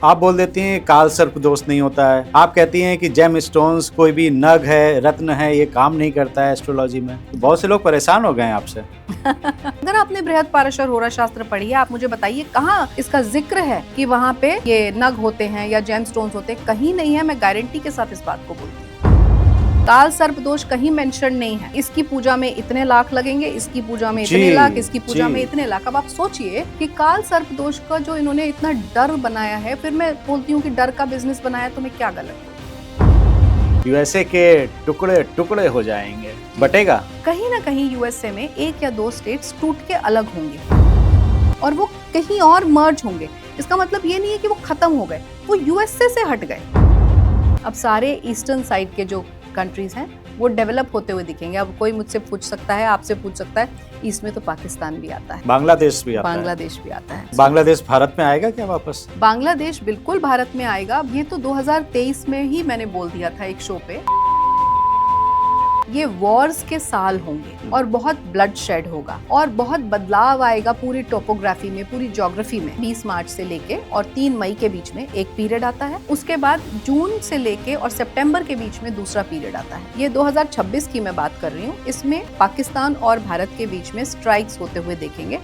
आप बोल देती हैं काल सर्प दोष नहीं होता है, आप कहती हैं कि जेम स्टोन्स कोई भी नग है, रत्न है, ये काम नहीं करता है एस्ट्रोलॉजी में। तो बहुत से लोग परेशान हो गए हैं आपसे। अगर आपने बृहद पाराशर होरा शास्त्र पढ़ी है, आप मुझे बताइए कहाँ इसका जिक्र है कि वहाँ पे ये नग होते हैं या जेम स्टोन्स होते हैं। कहीं नहीं है, मैं गारंटी के साथ इस बात को बोलती हूँ। काल सर्प दोष कहीं मेंशन नहीं है। इसकी पूजा में इतने लाख लगेंगे, इसकी पूजा में इतने लाख, इसकी पूजा में इतने लाख। अब आप सोचिए कि काल सर्प दोष का जो इन्होंने इतना डर बनाया है, फिर मैं बोलती हूँ कि डर का बिजनेस बनाया तो मैं क्या गलत। यूएसए के टुकड़े टुकड़े हो जाएंगे, बटेगा। कहीं ना कहीं यूएसए में एक या दो स्टेट्स टूट के अलग होंगे और वो कहीं और मर्ज होंगे। इसका मतलब ये नहीं है कि वो खत्म हो गए, वो यूएसए से हट गए। अब सारे ईस्टर्न साइड के जो कंट्रीज हैं वो डेवलप होते हुए दिखेंगे। अब कोई मुझसे पूछ सकता है, आपसे पूछ सकता है, इसमें तो पाकिस्तान भी आता है, बांग्लादेश भी आता है। बांग्लादेश भी आता है। बांग्लादेश भारत में आएगा क्या वापस? बांग्लादेश बिल्कुल भारत में आएगा। ये तो 2023 में ही मैंने बोल दिया था एक शो पे। ये वॉर्स के साल होंगे और बहुत ब्लड शेड होगा और बहुत बदलाव आएगा पूरी टोपोग्राफी में, पूरी ज्योग्राफी में। 20 मार्च से लेके और 3 मई के बीच में एक पीरियड आता है। उसके बाद जून से लेके और सितंबर के बीच में दूसरा पीरियड आता है। ये 2026 की मैं बात कर रही हूँ। इसमें पाकिस्तान और भारत के बीच में स्ट्राइक्स होते हुए देखेंगे।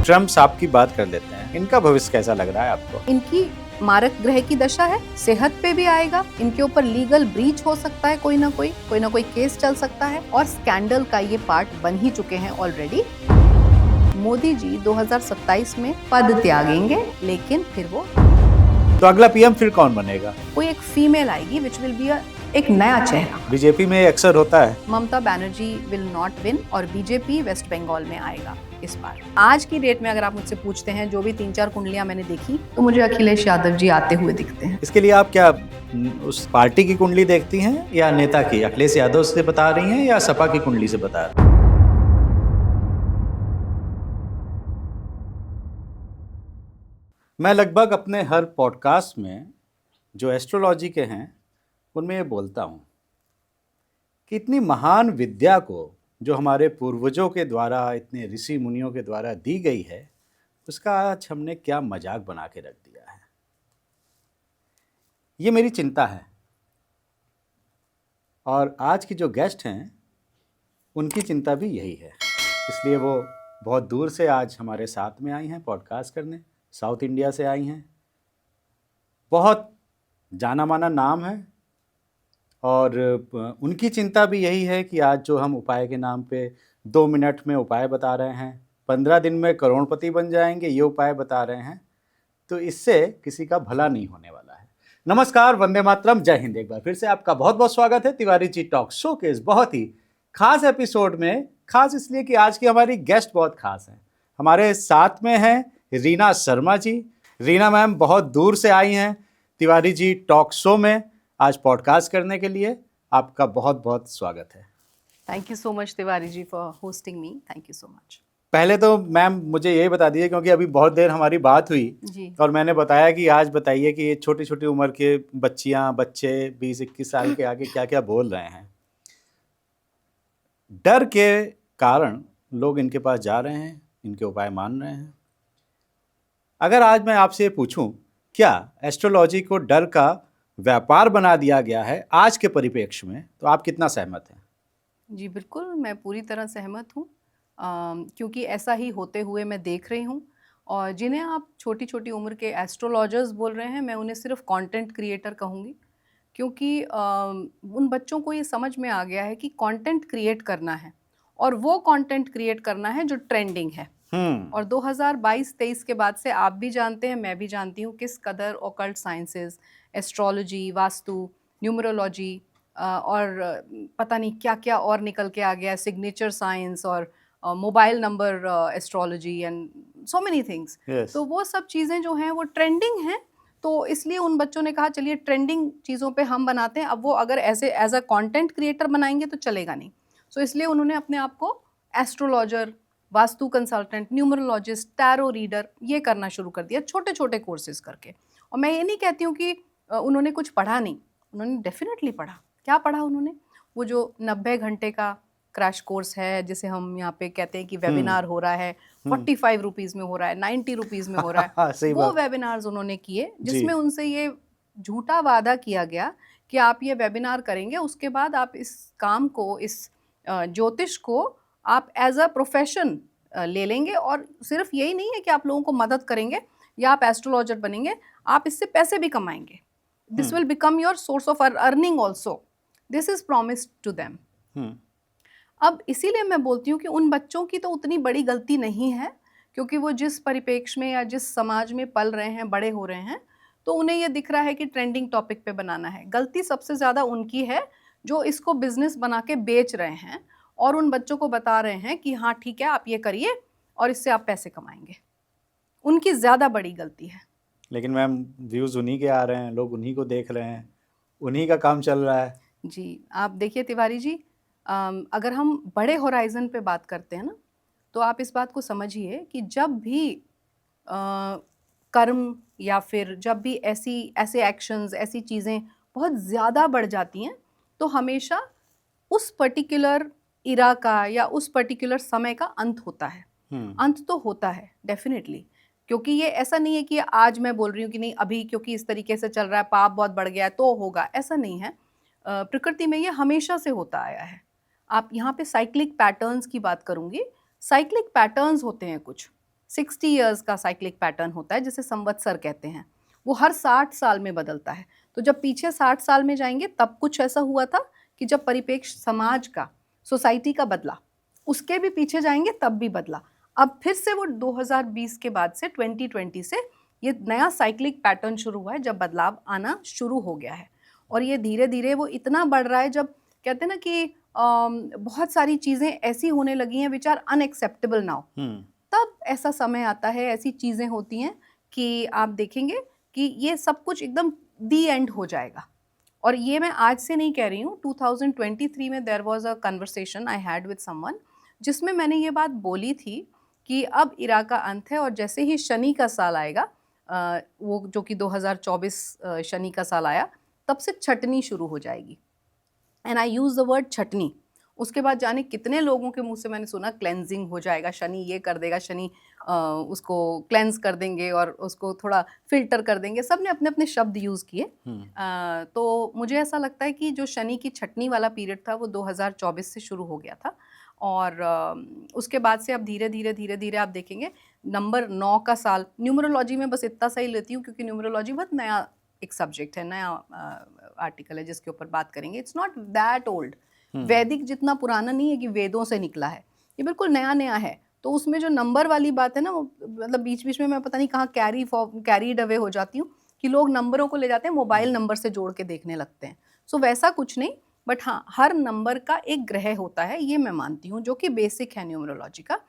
ट्रम्प साहब की बात कर लेते हैं, इनका भविष्य कैसा लग रहा है आपको? इनकी मारक ग्रह की दशा है, सेहत पे भी आएगा। इनके ऊपर लीगल ब्रीच हो सकता है, कोई ना कोई केस चल सकता है और स्कैंडल का ये पार्ट बन ही चुके हैं ऑलरेडी। मोदी जी 2027 में पद त्यागेंगे, लेकिन फिर वो तो अगला पीएम फिर कौन बनेगा? कोई एक फीमेल आएगी विच विल बी एक नया चेहरा। बीजेपी में अक्सर होता है। Mamata Banerjee will not win और बीजेपी वेस्ट बंगाल में आएगा इस बार। आज की डेट में अगर आप मुझसे पूछते हैं, जो भी 3-4 कुंडलियां मैंने देखी, तो मुझे अखिलेश यादव जी आते हुए दिखते हैं। इसके लिए आप क्या उस पार्टी की कुंडली देखती हैं या नेता की? अखिलेश यादव से बता रही हैं या सपा की कुंडली से बता रही हैं? मैं लगभग अपने हर पॉडकास्ट में जो एस्ट्रोलॉजी के हैं उनमें ये बोलता हूँ कि इतनी महान विद्या को जो हमारे पूर्वजों के द्वारा, इतने ऋषि मुनियों के द्वारा दी गई है, उसका आज हमने क्या मजाक बना के रख दिया है। ये मेरी चिंता है। और आज की जो गेस्ट हैं उनकी चिंता भी यही है। इसलिए वो बहुत दूर से आज हमारे साथ में आई हैं पॉडकास्ट करने। साउथ इंडिया से आई हैं। बहुत जाना माना नाम है और उनकी चिंता भी यही है कि आज जो हम उपाय के नाम पे 2 मिनट में उपाय बता रहे हैं, 15 दिन में करोड़पति बन जाएंगे, ये उपाय बता रहे हैं, तो इससे किसी का भला नहीं होने वाला है। नमस्कार, वंदे मातरम, जय हिंद। एक बार फिर से आपका बहुत बहुत स्वागत है तिवारी जी टॉक शो के इस बहुत ही खास एपिसोड में। खास इसलिए कि आज की हमारी गेस्ट बहुत खास है। हमारे साथ में हैं रीना शर्मा जी। रीना मैम बहुत दूर से आई हैं तिवारी जी टॉक शो में आज पॉडकास्ट करने के लिए। आपका बहुत बहुत स्वागत है। Thank you so much Tiwari ji for hosting me. Thank you so much. पहले तो मैम मुझे यही बता दीजिए, क्योंकि अभी बहुत देर हमारी बात हुई जी। और मैंने बताया कि आज बताइए कि ये छोटी छोटी उम्र के बच्चियां, बच्चे 20-21 साल के आगे क्या क्या बोल रहे हैं। डर के कारण लोग इनके पास जा रहे हैं, इनके उपाय मान रहे हैं। अगर आज मैं आपसे ये पूछूं, क्या एस्ट्रोलॉजी को डर का व्यापार बना दिया गया है आज के परिप्रेक्ष्य में, तो आप कितना सहमत हैं? जी बिल्कुल, मैं पूरी तरह सहमत हूँ, क्योंकि ऐसा ही होते हुए मैं देख रही हूँ। और जिन्हें आप छोटी छोटी उम्र के एस्ट्रोलॉजर्स बोल रहे हैं, मैं उन्हें सिर्फ कंटेंट क्रिएटर कहूँगी, क्योंकि उन बच्चों को ये समझ में आ गया है कि कंटेंट क्रिएट करना है और वो कंटेंट क्रिएट करना है जो ट्रेंडिंग है। और 2022-23 के बाद से आप भी जानते हैं, मैं भी जानती हूँ, किस कदर occult sciences, astrology, vastu, numerology और पता नहीं क्या क्या और निकल के आ गया, सिग्नेचर साइंस और mobile number astrology and so many things. तो वो सब चीज़ें जो हैं वो ट्रेंडिंग हैं, तो इसलिए उन बच्चों ने कहा चलिए ट्रेंडिंग चीज़ों पे हम बनाते हैं। अब वो अगर ऐसे एज अ कंटेंट क्रिएटर बनाएंगे तो चलेगा नहीं। सो इसलिए उन्होंने अपने आप को astrologer, vastu consultant, numerologist, tarot reader ये करना शुरू कर दिया, छोटे छोटे कोर्सेज करके। और मैं ये नहीं कहती हूँ कि उन्होंने कुछ पढ़ा नहीं, उन्होंने डेफिनेटली पढ़ा। क्या पढ़ा उन्होंने? वो जो 90 घंटे का क्रैश कोर्स है, जिसे हम यहाँ पे कहते हैं कि वेबिनार हो रहा है, 45 रुपीज़ में हो रहा है, 90 रुपीज़ में हो रहा है। सही वो बात। वेबिनार्स उन्होंने किए जी। जिसमें उनसे ये झूठा वादा किया गया कि आप ये वेबिनार करेंगे, उसके बाद आप इस काम को, इस ज्योतिष को आप एज़ अ प्रोफ़ेशन ले लेंगे, और सिर्फ़ यही नहीं है कि आप लोगों को मदद करेंगे या आप एस्ट्रोलॉजर बनेंगे, आप इससे पैसे भी कमाएँगे। This will become your source of earning also. This is promised to them. हुँ, अब इसीलिए मैं बोलती हूँ कि उन बच्चों की तो उतनी बड़ी गलती नहीं है, क्योंकि वो जिस परिप्रेक्ष्य में या जिस समाज में पल रहे हैं, बड़े हो रहे हैं, तो उन्हें ये दिख रहा है कि ट्रेंडिंग टॉपिक पे बनाना है। गलती सबसे ज़्यादा उनकी है जो इसको बिज़नेस बना के बेच रहे हैं और उन बच्चों को बता रहे हैं कि हाँ ठीक है, आप ये करिए और इससे आप पैसे कमाएँगे। उनकी ज़्यादा बड़ी गलती है। लेकिन मैम व्यूज़ उन्हीं के आ रहे हैं, लोग उन्हीं को देख रहे हैं, उन्हीं का काम चल रहा है। जी, आप देखिए तिवारी जी, अगर हम बड़े होराइज़न पे बात करते हैं ना, तो आप इस बात को समझिए कि जब भी कर्म या फिर जब भी ऐसे एक्शंस, ऐसी चीज़ें बहुत ज़्यादा बढ़ जाती हैं, तो हमेशा उस पर्टिकुलर इरा का या उस पर्टिकुलर समय का अंत होता है। अंत तो होता है डेफ़िनेटली, क्योंकि ये ऐसा नहीं है कि आज मैं बोल रही हूँ कि नहीं अभी क्योंकि इस तरीके से चल रहा है, पाप बहुत बढ़ गया है तो होगा, ऐसा नहीं है। प्रकृति में ये हमेशा से होता आया है। आप यहाँ पे साइक्लिक पैटर्न्स की बात करूँगी। साइक्लिक पैटर्न्स होते हैं कुछ, 60 इयर्स का साइक्लिक पैटर्न होता है जिसे संवत्सर कहते हैं। वो हर 60 साल में बदलता है। तो जब पीछे 60 साल में जाएँगे तब कुछ ऐसा हुआ था कि जब परिप्रेक्ष्य समाज का, सोसाइटी का बदला, उसके भी पीछे जाएँगे तब भी बदला। अब फिर से वो 2020 के बाद से 2020 से ये नया साइक्लिक पैटर्न शुरू हुआ है जब बदलाव आना शुरू हो गया है। और ये धीरे-धीरे वो इतना बढ़ रहा है, जब कहते हैं ना कि बहुत सारी चीज़ें ऐसी होने लगी हैं व्हिच आर अनएक्सेप्टेबल नाउ। तब ऐसा समय आता है, ऐसी चीज़ें होती हैं कि आप देखेंगे कि ये सब कुछ एकदम दी एंड हो जाएगा। और ये मैं आज से नहीं कह रही हूँ, 2023 में there was a conversation I had with someone, जिसमें मैंने ये बात बोली थी कि अब इरा का अंत है और जैसे ही शनि का साल आएगा, वो जो कि 2024 शनि का साल आया, तब से छटनी शुरू हो जाएगी। And I use the word छटनी। उसके बाद जाने कितने लोगों के मुँह से मैंने सुना क्लेंजिंग हो जाएगा, शनि ये कर देगा, शनि उसको क्लेंज कर देंगे और उसको थोड़ा फ़िल्टर कर देंगे। सबने अपने-अपने शब्द यूज़ किए। तो मुझे ऐसा लगता है कि जो शनि की छटनी वाला पीरियड था वो 2024 से शुरू हो गया था, और उसके बाद से अब धीरे-धीरे आप देखेंगे नंबर 9 का साल। न्यूमरोलॉजी में बस इतना सा ही लेती हूँ क्योंकि न्यूमरोलॉजी बहुत नया एक सब्जेक्ट है, नया आर्टिकल है जिसके ऊपर बात करेंगे। It's not that old. वैदिक जितना पुराना नहीं है कि वेदों से निकला है, ये बिल्कुल नया-नया है। तो उसमें जो नंबर वाली बात है ना, वो मतलब बीच-बीच में मैं पता नहीं कहाँ कैरीड अवे हो जाती हूँ कि लोग नंबरों को ले जाते हैं, मोबाइल नंबर से जोड़ के देखने लगते हैं। सो वैसा कुछ नहीं, बट हाँ, हर नंबर का एक ग्रह होता है, ये मैं मानती हूँ, जो कि बेसिक है न्यूमरोलॉजी का।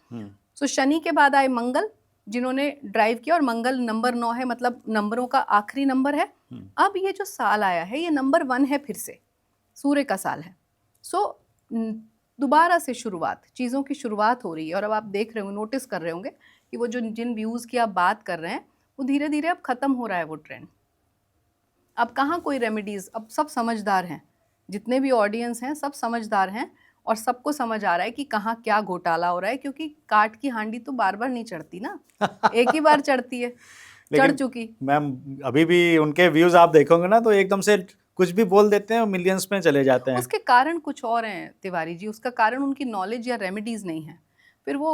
सो शनि के बाद आए मंगल, जिन्होंने ड्राइव किया, और मंगल नंबर 9 है, मतलब नंबरों का आखिरी नंबर है। अब ये जो साल आया है ये नंबर 1 है, फिर से सूर्य का साल है। सो दोबारा से शुरुआत, चीज़ों की शुरुआत हो रही है। और अब आप देख रहे होंगे, नोटिस कर रहे होंगे कि वो जो जिन व्यूज़ की आप बात कर रहे हैं, वो धीरे-धीरे अब ख़त्म हो रहा है वो ट्रेंड। अब कहाँ कोई रेमेडीज़, अब सब समझदार हैं। जितने भी ऑडियंस हैं सब समझदार हैं और सबको समझ आ रहा है कि कहाँ क्या घोटाला हो रहा है, क्योंकि काठ की हांडी तो बार-बार नहीं चढ़ती ना, एक ही बार चढ़ती है, चढ़ लेकिन चुकी। मैम अभी भी उनके व्यूज़ आप देखोगे ना तो एकदम से कुछ भी बोल देते हैं और मिलियंस में चले जाते हैं। उसके कारण कुछ और हैं तिवारी जी, उसका कारण उनकी नॉलेज या रेमेडीज़ नहीं है। फिर वो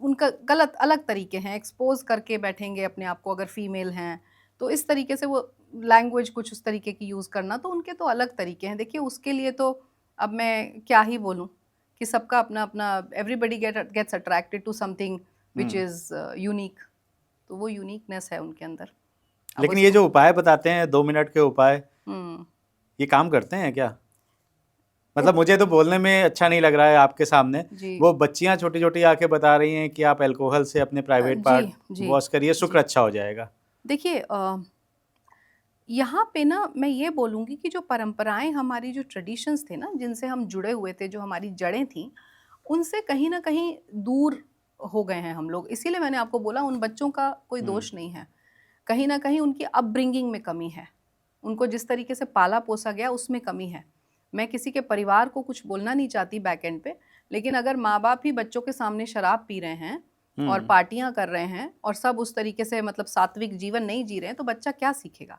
उनका गलत अलग तरीके हैं, एक्सपोज़ करके बैठेंगे अपने आप को, अगर फीमेल हैं, तो इस तरीके से वो लैंग्वेज कुछ उस तरीके की यूज़ करना, तो उनके तो अलग तरीके हैं। देखिए उसके लिए तो अब मैं क्या ही बोलूँ कि सबका अपना-अपना, everybody gets attracted to something which is unique, तो वो यूनिकनेस है उनके अंदर। अब लेकिन ये उसको जो उपाय बताते हैं 2 मिनट के उपाय, हुँ। ये काम करते हैं क्या? मतलब मुझे तो बोलने में अच्छा नहीं लग रहा है आपके सामने। जी। वो बच्चियाँ छोटी-छोटी आके बता रही हैं कि आप अल्कोहल से अपने प्राइवेट पार्ट जी, वॉश करिए, शुक्र जी। अच्छा हो जाएगा। देखिए यहाँ पे ना मैं ये बोलूँगी कि जो परंपराएँ, हमारी जो ट्रेडिशंस थे ना, जिनसे हम जुड़े हुए थे, जो हमारी जड़ें थीं, उनसे कहीं न कहीं दूर हो गए हैं हम लोग। इसीलिए मैंने आपको बोला उन बच्चों का कोई दोष नहीं है। कहीं न कहीं उनकी अपब्रिंगिंग में कमी है। उनको जिस तरीके से पाला-पोसा गया उसमें कमी है। मैं किसी के परिवार को कुछ बोलना नहीं चाहती बैक एंड पे, लेकिन अगर माँ बाप ही बच्चों के सामने शराब पी रहे हैं और हम्म। पार्टियां कर रहे हैं और सब उस तरीके से मतलब सात्विक जीवन नहीं जी रहे हैं, तो बच्चा क्या सीखेगा?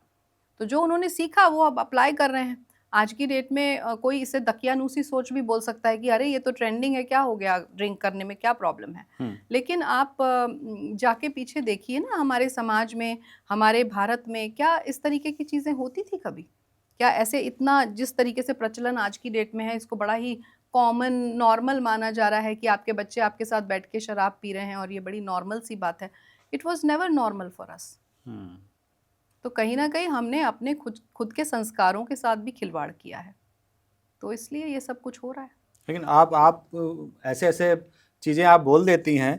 तो जो उन्होंने सीखा वो अब अप्लाई कर रहे हैं। आज की डेट में कोई इसे दकियानूसी सोच भी बोल सकता है कि अरे ये तो ट्रेंडिंग है, क्या हो गया ड्रिंक करने में, क्या प्रॉब्लम है? लेकिन आप जाके पीछे देखिए ना, हमारे समाज में, हमारे भारत में क्या इस तरीके की चीज़ें होती थी कभी? क्या ऐसे इतना जिस तरीके से प्रचलन आज की डेट में है, इसको बड़ा ही कॉमन, नॉर्मल माना जा रहा है कि आपके बच्चे आपके साथ बैठ के शराब पी रहे हैं और ये बड़ी नॉर्मल सी बात है। It was never normal for us. तो कहीं न कहीं हमने अपने खुद खुद के संस्कारों के साथ भी खिलवाड़ किया है। तो इसलिए ये सब कुछ हो रहा है। लेकिन आप ऐसे ऐसे चीज़ें आप बोल देती हैं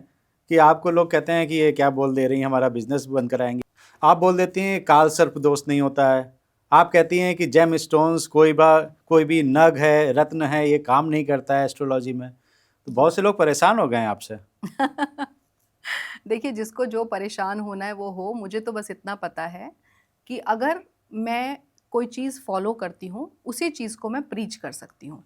कि आपको लोग कहते हैं कि ये क्या बोल दे रही हैं, हमारा बिजनेस बंद कराएंगी। आप बोल देती हैं काल सर्प दोष नहीं होता है। आप कहती हैं कि जेम स्टोन्स कोई भी नग है, रत्न है, ये काम नहीं करता है एस्ट्रोलॉजी में। तो बहुत से लोग परेशान हो गए हैं आपसे। देखिए, जिसको जो परेशान होना है वो हो। मुझे तो बस इतना पता है कि अगर मैं कोई चीज़ फॉलो करती हूँ, उसी चीज़ को मैं प्रीच कर सकती हूँ।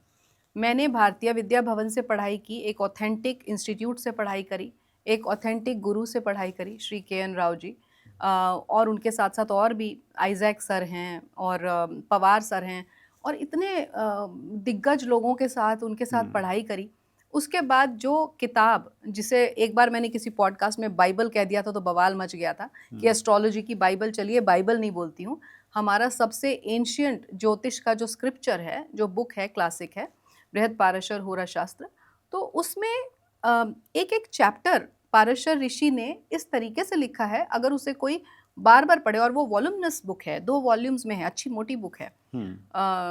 मैंने भारतीय विद्या भवन से पढ़ाई की, एक ऑथेंटिक इंस्टीट्यूट से पढ़ाई करी, एक ऑथेंटिक गुरु से पढ़ाई करी, श्री के.एन. राव जी। और उनके साथ-साथ और भी आइज़ैक सर हैं और पवार सर हैं और इतने दिग्गज लोगों के साथ, उनके साथ पढ़ाई करी। उसके बाद जो किताब, जिसे एक बार मैंने किसी पॉडकास्ट में बाइबल कह दिया था तो बवाल मच गया था कि एस्ट्रोलॉजी की बाइबल, चलिए बाइबल नहीं बोलती हूँ। हमारा सबसे एंशिएंट ज्योतिष का जो स्क्रिप्चर है, जो बुक है, क्लासिक है, बृहदपाराशर होरा शास्त्र। तो उसमें एक-एक चैप्टर पाराशर ऋषि ने इस तरीके से लिखा है, अगर उसे कोई बार-बार पढ़े, और वो वॉल्यूमिनस बुक है, 2 वॉल्यूम्स में है, अच्छी मोटी बुक है।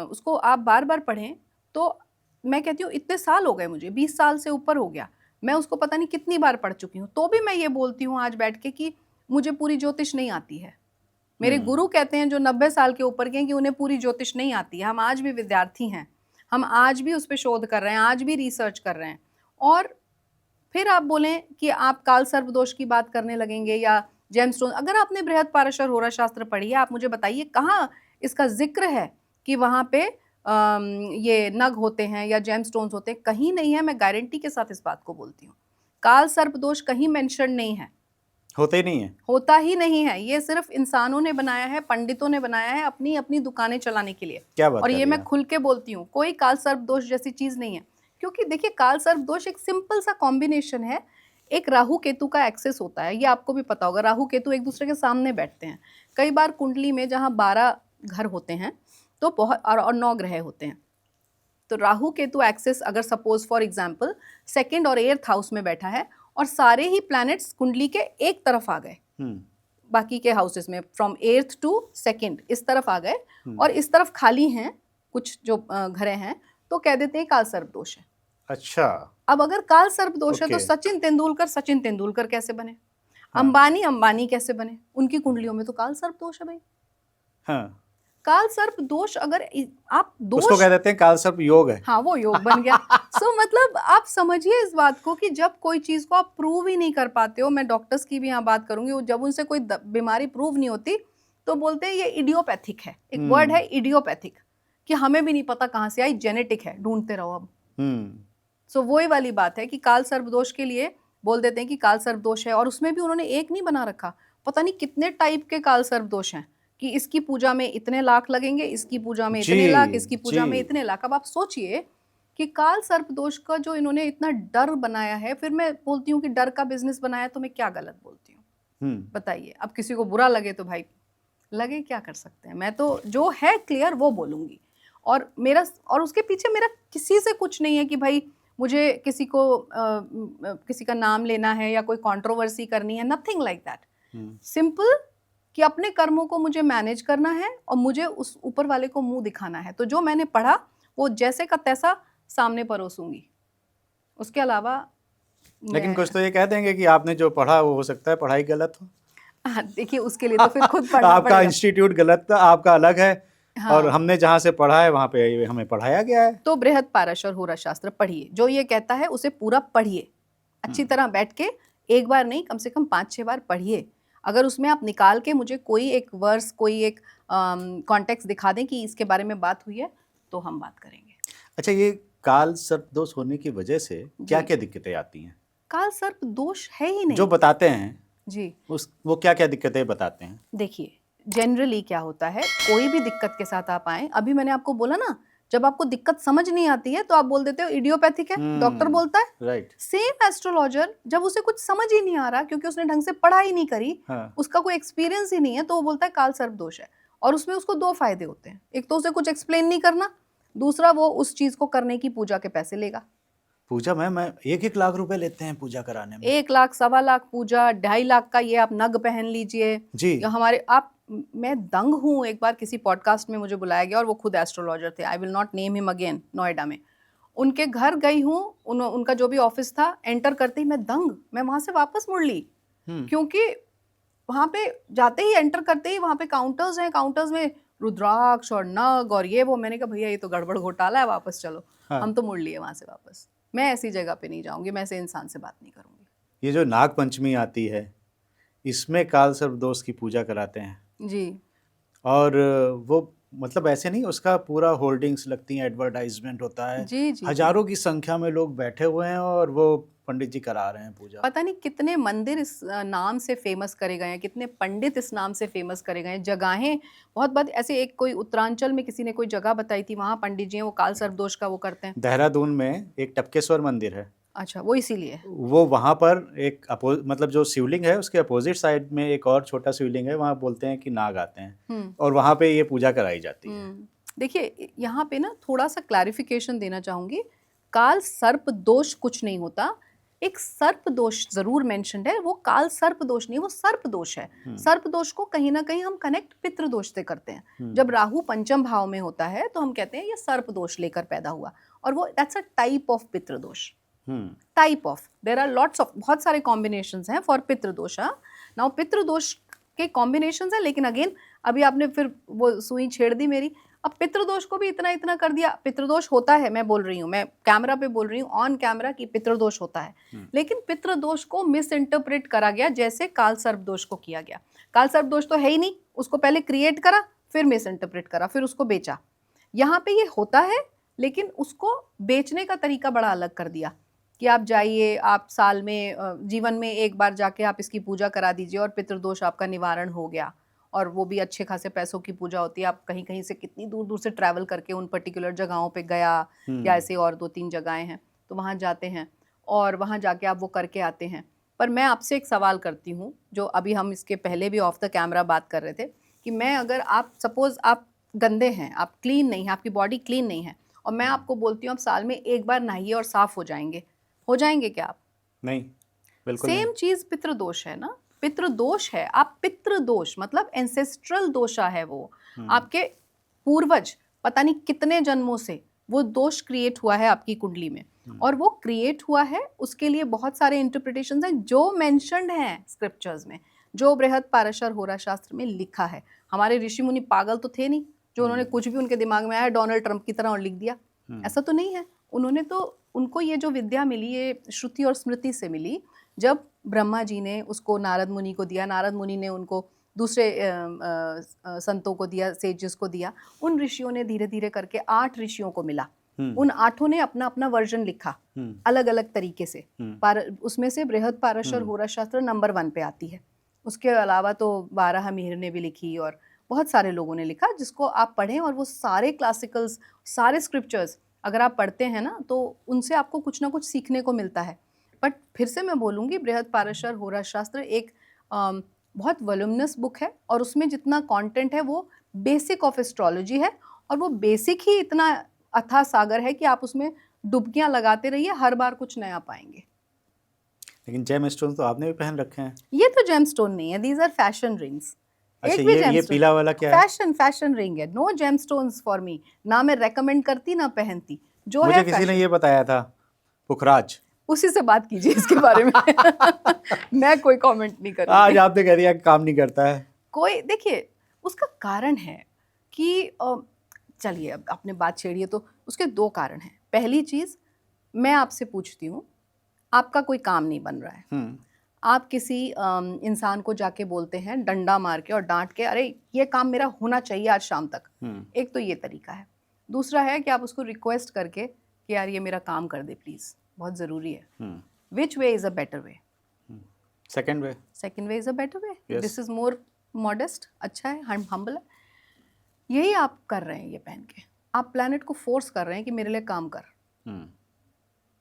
उसको आप बार-बार पढ़ें तो मैं कहती हूँ इतने साल हो गए मुझे, 20 साल से ऊपर हो गया। मैं उसको पता नहीं कितनी बार पढ़ चुकी हूँ, तो भी मैं ये बोलती हूँ आज बैठ के कि मुझे पूरी ज्योतिष नहीं आती है। मेरे गुरु कहते हैं जो 90 साल के ऊपर के हैं कि उन्हें पूरी ज्योतिष नहीं आती है। हम आज भी विद्यार्थी हैं, हम आज भी उस पे शोध कर रहे हैं, आज भी रिसर्च कर रहे हैं। और फिर आप बोलें कि आप काल सर्प दोष की बात करने लगेंगे या जेमस्टोन। अगर आपने बृहदपाराशर होरा शास्त्र पढ़ी है, आप मुझे बताइए कहाँ इसका जिक्र है कि वहाँ पे ये नग होते हैं या जेमस्टोन्स होते हैं? कहीं नहीं है। मैं गारंटी के साथ इस बात को बोलती हूँ। काल सर्प दोष कहीं मेंशन नहीं है, होते ही नहीं है। होता ही नहीं है। ये सिर्फ इंसानों ने बनाया है, पंडितों ने बनाया है अपनी अपनी दुकानें चलाने के लिए। क्या बात और कर ये रही मैं हैं आप? खुल के बोलती हूँ, कोई काल सर्प दोष जैसी चीज नहीं है। क्योंकि देखिए, काल सर्प दोष एक सिंपल सा कॉम्बिनेशन है। एक राहु केतु का एक्सेस होता है, ये आपको भी पता होगा। राहु केतु एक दूसरे के सामने बैठते हैं। कई बार कुंडली में जहाँ 12 घर होते हैं तो बहुत, और 9 ग्रह होते हैं, तो राहु केतु एक्सेस अगर सपोज फॉर एग्जांपल 2nd और 8th हाउस में बैठा है और सारे ही प्लैनेट्स कुंडली के एक तरफ आ गए, बाकी के हाउसेस में फ्रॉम 8th to 2nd इस तरफ आ गए और इस तरफ खाली हैं कुछ जो घरें हैं, तो कह देते हैं काल सर्प दोष है। अच्छा। अब अगर काल सर्प दोष है तो ओके। सचिन तेंदुलकर कैसे बने? अंबानी कैसे बने? उनकी कुंडलियों में तो काल सर्प दोष है भाई। हाँ, काल सर्प दोष अगर आप उसको दोष, कह देते हैं काल सर्प योग है। हाँ वो योग बन गया। सो मतलब आप समझिए इस बात को कि जब कोई चीज को आप प्रूव ही नहीं कर पाते हो, मैं डॉक्टर्स की भी यहाँ बात करूंगी, जब उनसे कोई बीमारी प्रूव नहीं होती तो बोलते हैं ये इडियोपैथिक है। एक वर्ड है इडियोपैथिक, कि हमें भी नहीं पता कहाँ से आई, जेनेटिक है, ढूंढते रहो अब। सो वही वाली बात है कि काल सर्प दोष के लिए बोल देते हैं कि काल सर्प दोष है, और उसमें भी उन्होंने एक नहीं बना रखा, पता नहीं कितने टाइप के काल सर्प दोष हैं कि इसकी पूजा में इतने लाख लगेंगे, इसकी पूजा में इतने लाख, इसकी पूजा में इतने लाख। अब आप सोचिए कि काल सर्प दोष का जो इन्होंने इतना डर बनाया है, फिर मैं बोलती हूँ कि डर का बिजनेस बनाया, तो मैं क्या गलत बोलती हूँ? बताइए। अब किसी को बुरा लगे तो भाई लगे, क्या कर सकते हैं। मैं तो जो है क्लियर वो बोलूँगी, और मेरा, और उसके पीछे मेरा किसी से कुछ नहीं है कि भाई मुझे किसी को किसी का नाम लेना है या कोई कंट्रोवर्सी करनी है, नथिंग लाइक दैट। सिंपल कि अपने कर्मों को मुझे मैनेज करना है और मुझे उस ऊपर वाले को मुंह दिखाना है। तो जो मैंने पढ़ा वो जैसे का तैसा सामने परोसूंगी, उसके अलावा लेकिन कुछ तो ये कह देंगे कि आपने जो पढ़ा वो हो सकता है पढ़ाई गलत हो। देखिए, उसके लिए तो फिर खुद पढ़ना आपका पड़ेगा। इंस्टीट्यूट गलत था, आपका अलग है। और हमने जहाँ से पढ़ा है वहाँ पे हमें पढ़ाया गया है। तो बृहदपाराशर होरा शास्त्र पढ़िए, जो ये कहता है उसे पूरा पढ़िए अच्छी तरह बैठ के, एक बार नहीं कम से कम 5-6 बार पढ़िए। अगर उसमें आप निकाल के मुझे कोई एक वर्स, कोई एक कॉन्टेक्स्ट दिखा दें कि इसके बारे में बात हुई है, तो हम बात करेंगे। अच्छा, ये काल सर्प दोष होने की वजह से क्या क्या दिक्कतें आती हैं? काल सर्प दोष है ही नहीं जो बताते हैं जी। वो क्या क्या दिक्कतें बताते हैं? देखिए, जनरली क्या होता है, कोई भी दिक्कत के साथ आप आए, अभी मैंने आपको बोला ना, जब आपको दिक्कत समझ नहीं आती है तो आप बोल देते हो इडियोपैथिक है, डॉक्टर बोलता है। राइट। सेम एस्ट्रोलॉजर जब उसे कुछ समझ ही नहीं आ रहा क्योंकि उसने ढंग से पढ़ाई नहीं करी, हाँ। उसका कोई एक्सपीरियंस ही नहीं है, तो वो बोलता है काल सर्प दोष है। और उसमें उसको दो फायदे होते हैं, एक तो उसे कुछ एक्सप्लेन नहीं करना, दूसरा वो उस चीज को करने की पूजा के पैसे लेगा। पूजा में 1-1 लाख रुपए लेते हैं पूजा कराने में। 1 लाख, 1.25 लाख पूजा, 2.5 लाख का ये आप नग पहन लीजिए। जी। या हमारे आप मैं दंग हूँ, एक बार किसी पॉडकास्ट में मुझे बुलाया गया और वो खुद एस्ट्रोलॉजर थे, I will not name him again, Noida में। उनके घर गई हूँ, उनका जो भी ऑफिस था, एंटर करते ही मैं दंग, मैं वहां से वापस मुड़ ली। क्योंकि वहां पे जाते ही, एंटर करते ही वहां पे काउंटर्स हैं, काउंटर्स में रुद्राक्ष और नग और ये वो। मैंने कहा भैया ये तो गड़बड़ घोटाला है, वापस चलो। हाँ। हम तो मुड़ लिए वहां से वापस। मैं ऐसी जगह पे नहीं जाऊंगी, मैं ऐसे इंसान से बात नहीं करूंगी। ये जो नाग पंचमी आती है, इसमें काल सर्प दोष की पूजा कराते हैं जी। और वो मतलब ऐसे नहीं, उसका पूरा होर्डिंग्स लगती हैं, एडवर्टाइजमेंट होता है, जी जी। हजारों की संख्या में लोग बैठे हुए हैं और वो पंडित जी करा रहे हैं पूजा। पता नहीं कितने मंदिर इस नाम से फेमस करे गए हैं, कितने पंडित इस नाम से फेमस करे गए हैं। जगहें बहुत बात ऐसे, एक कोई उत्तरांचल में किसी ने कोई जगह बताई थी, वहां पंडित जी हैं वो काल सर्प दोष का वो करते हैं। देहरादून में एक टपकेश्वर मंदिर है। अच्छा, वो इसीलिए वो वहाँ पर एक मतलब जो शिवलिंग है उसके अपोजिट साइड में एक और छोटा शिवलिंग है, वहाँ बोलते हैं कि नाग आते हैं और वहाँ पे ये पूजा कराई जाती है। देखिए, यहाँ पे ना थोड़ा सा क्लैरिफिकेशन देना चाहूंगी। काल सर्प दोष कुछ नहीं होता, एक सर्प दोष जरूर मेंशन्ड है, वो काल सर्प दोष नहीं, वो सर्प दोष है। सर्प दोष को कहीं ना कहीं हम कनेक्ट पितृ दोष से करते हैं। जब राहु पंचम भाव में होता है तो हम कहते हैं ये सर्प दोष लेकर पैदा हुआ, और वो दैट्स अ टाइप ऑफ पितृ दोष। Type of, there are lots of, बहुत सारे कॉम्बिनेशंस हैं फॉर पितृ दोष। नाउ पितृ दोष के कॉम्बिनेशंस हैं, लेकिन अगेन अभी आपने फिर वो सुई छेड़ दी मेरी। अब पितृदोष को भी इतना इतना कर दिया। पितृदोष होता है, मैं बोल रही हूँ, मैं कैमरा पे बोल रही हूँ, ऑन कैमरा, कि पितृदोष होता है, लेकिन पितृदोष को मिस इंटरप्रेट करा गया जैसे काल सर्प दोष को किया गया। काल सर्प दोष तो है ही नहीं, उसको पहले क्रिएट करा, फिर मिस इंटरप्रेट करा, फिर उसको बेचा। यहाँ पे ये होता है, लेकिन उसको बेचने का तरीका बड़ा अलग कर दिया कि आप जाइए, आप साल में, जीवन में एक बार जाके आप इसकी पूजा करा दीजिए और पितृदोष आपका निवारण हो गया। और वो भी अच्छे खासे पैसों की पूजा होती है। आप कहीं कहीं से, कितनी दूर दूर से ट्रैवल करके उन पर्टिकुलर जगहों पे गया, या ऐसे और 2-3 जगहें हैं तो वहाँ जाते हैं और वहाँ जाके आप वो करके आते हैं। पर मैं आपसे एक सवाल करती हूँ, जो अभी हम इसके पहले भी ऑफ द कैमरा बात कर रहे थे, कि मैं अगर, आप सपोज आप गंदे हैं, आप क्लीन नहीं हैं, आपकी बॉडी क्लीन नहीं है, और मैं आपको बोलती हूँ आप साल में एक बार नहाइए और साफ हो जाएंगे क्या आप? नहीं, बिल्कुल सेम चीज पितृदोष है ना, पितृदोष है। आप पितृदोष मतलब एंसेस्ट्रल दोषा है वो, आपके पूर्वज पता नहीं कितने जन्मों से वो दोष क्रिएट हुआ है आपकी कुंडली में, और वो क्रिएट हुआ है, उसके लिए बहुत सारे इंटरप्रिटेशंस हैं जो मेंशन्ड हैं स्क्रिप्चर्स में, जो बृहद पाराशर होरा शास्त्र में लिखा है। हमारे ऋषि मुनि पागल तो थे नहीं जो उन्होंने कुछ भी उनके दिमाग में आया डोनाल्ड ट्रंप की तरह और लिख दिया, ऐसा तो नहीं है। उन्होंने तो, उनको ये जो विद्या मिली, ये श्रुति और स्मृति से मिली। जब ब्रह्मा जी ने उसको नारद मुनि को दिया, नारद मुनि ने उनको दूसरे संतों को दिया, सेजेस को दिया, उन ऋषियों ने धीरे धीरे करके 8 ऋषियों को मिला। उन 8 ने अपना अपना वर्जन लिखा अलग अलग तरीके से। उसमें से बृहद पाराशर होरा शास्त्र नंबर 1 पे आती है। उसके अलावा तो 12 मिहिर ने भी लिखी और बहुत सारे लोगों ने लिखा, जिसको आप पढ़ें, और वो सारे क्लासिकल्स, सारे स्क्रिप्चर्स अगर आप पढ़ते हैं ना, तो उनसे आपको कुछ ना कुछ सीखने को मिलता है। बट फिर से मैं बोलूँगी, बृहद पाराशर होरा शास्त्र एक बहुत वॉल्यूमिनस बुक है, और उसमें जितना कंटेंट है वो बेसिक ऑफ एस्ट्रोलॉजी है, और वो बेसिक ही इतना अथाह सागर है कि आप उसमें डुबकियां लगाते रहिए, हर बार कुछ नया पाएंगे। लेकिन जेम स्टोन तो आपने भी पहन रखे हैं। ये तो जेम स्टोन नहीं है, दीज आर फैशन रिंग्स। अच्छा, ये पीला वाला क्या है? फैशन रिंग है। No gem stones for me, ना मैं रेकमेंड करती ना पहनती, जो मुझे है किसी ने ये बताया था, पुखराज, उसी से बात कीजिए इसके बारे में। मैं कोई कमेंट नहीं करूंगी। आज आपने कह दिया काम नहीं करता है। कोई, देखिए उसका कारण है कि चलिए अब आपने बात छेड़ी है तो उसके 2 कारण हैं। पहली चीज, मैं आपसे पूछती हूँ, आपका कोई काम नहीं बन रहा है, आप किसी इंसान को जाके बोलते हैं डंडा मार के और डांट के, अरे ये काम मेरा होना चाहिए आज शाम तक। एक तो ये तरीका है। दूसरा है कि आप उसको रिक्वेस्ट करके कि यार ये मेरा काम कर दे प्लीज़, बहुत ज़रूरी है। Hmm, which way is a better way? Second way. Second way is a better way, Yes. This is more modest, अच्छा है, हम्बल है। यही आप कर रहे हैं ये पहन के, आप प्लैनेट को फोर्स कर रहे हैं कि मेरे लिए काम कर। हम्म,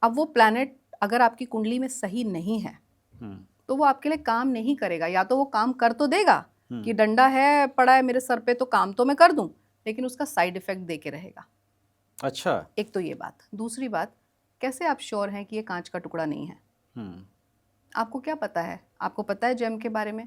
अब वो प्लैनेट अगर आपकी कुंडली में सही नहीं है हम्म, तो वो आपके लिए काम नहीं करेगा। या तो वो काम कर तो देगा हम्म। कि डंडा है पड़ा है मेरे सर पे तो काम तो मैं कर दूं, लेकिन उसका साइड इफेक्ट दे के रहेगा। अच्छा। एक तो ये बात। दूसरी बात, कैसे आप श्योर हैं कि ये कांच का टुकड़ा नहीं है? हम्म, आपको क्या पता है? आपको पता है जेम के बारे में?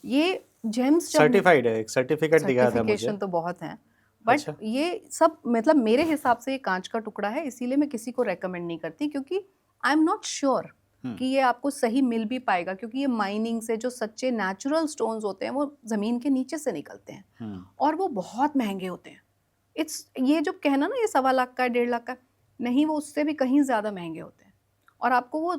ये जेम्स जब सर्टिफाइड है, एक सर्टिफिकेट दिया था मुझे। सर्टिफिकेशन तो बहुत हैं, बट अच्छा। ये सब मतलब मेरे हिसाब से ये कांच का टुकड़ा है, इसीलिए मैं किसी को रेकमेंड नहीं करती, क्योंकि आई एम नॉट श्योर कि ये आपको सही मिल भी पाएगा, क्योंकि ये माइनिंग से जो सच्चे नेचुरल स्टोन्स होते हैं वो ज़मीन के नीचे से निकलते हैं हम्म, और वो बहुत महंगे होते हैं। इट्स ये जो कहना ना ये 1.25 लाख का है, 1.5 लाख का, नहीं, वो उससे भी कहीं ज़्यादा महंगे होते हैं और आपको वो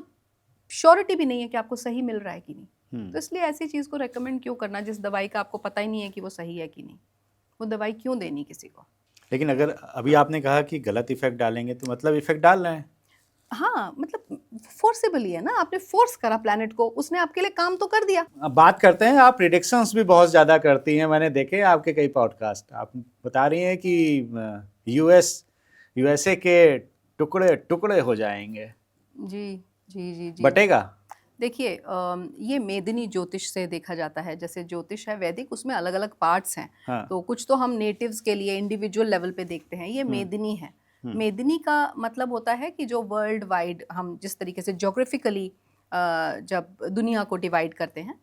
श्योरिटी भी नहीं है कि आपको सही मिल रहा है कि नहीं। तो इसलिए ऐसी चीज़ को रेकमेंड क्यों करना जिस दवाई का आपको पता ही नहीं है कि वो सही है कि नहीं? वो दवाई क्यों देनी किसी को? लेकिन अगर अभी आपने कहा कि गलत इफेक्ट डालेंगे तो मतलब इफेक्ट डाल रहे हैं। हाँ, मतलब फोर्सेबली है ना, आपने फोर्स करा प्लैनेट को, उसने आपके लिए काम तो कर दिया। अब बात करते हैं, आप प्रिडिक्शंस भी बहुत ज़्यादा करती हैं, मैंने देखे हैं आपके कई पॉडकास्ट। आप बता रही हैं कि यूएसए के टुकड़े टुकड़े हो जाएंगे। जी जी जी जी। बटेगा। देखिए ये मेदिनी ज्योतिष से देखा जाता है। जैसे ज्योतिष है वैदिक, उसमें अलग अलग पार्ट्स हैं। हाँ। तो कुछ तो हम नेटिव्स के लिए इंडिविजुअल लेवल पे देखते हैं, ये मेदिनी है। मेदिनी का मतलब होता है कि जो वर्ल्ड वाइड हम जिस तरीके से जोग्राफिकली जब दुनिया को डिवाइड करते हैं,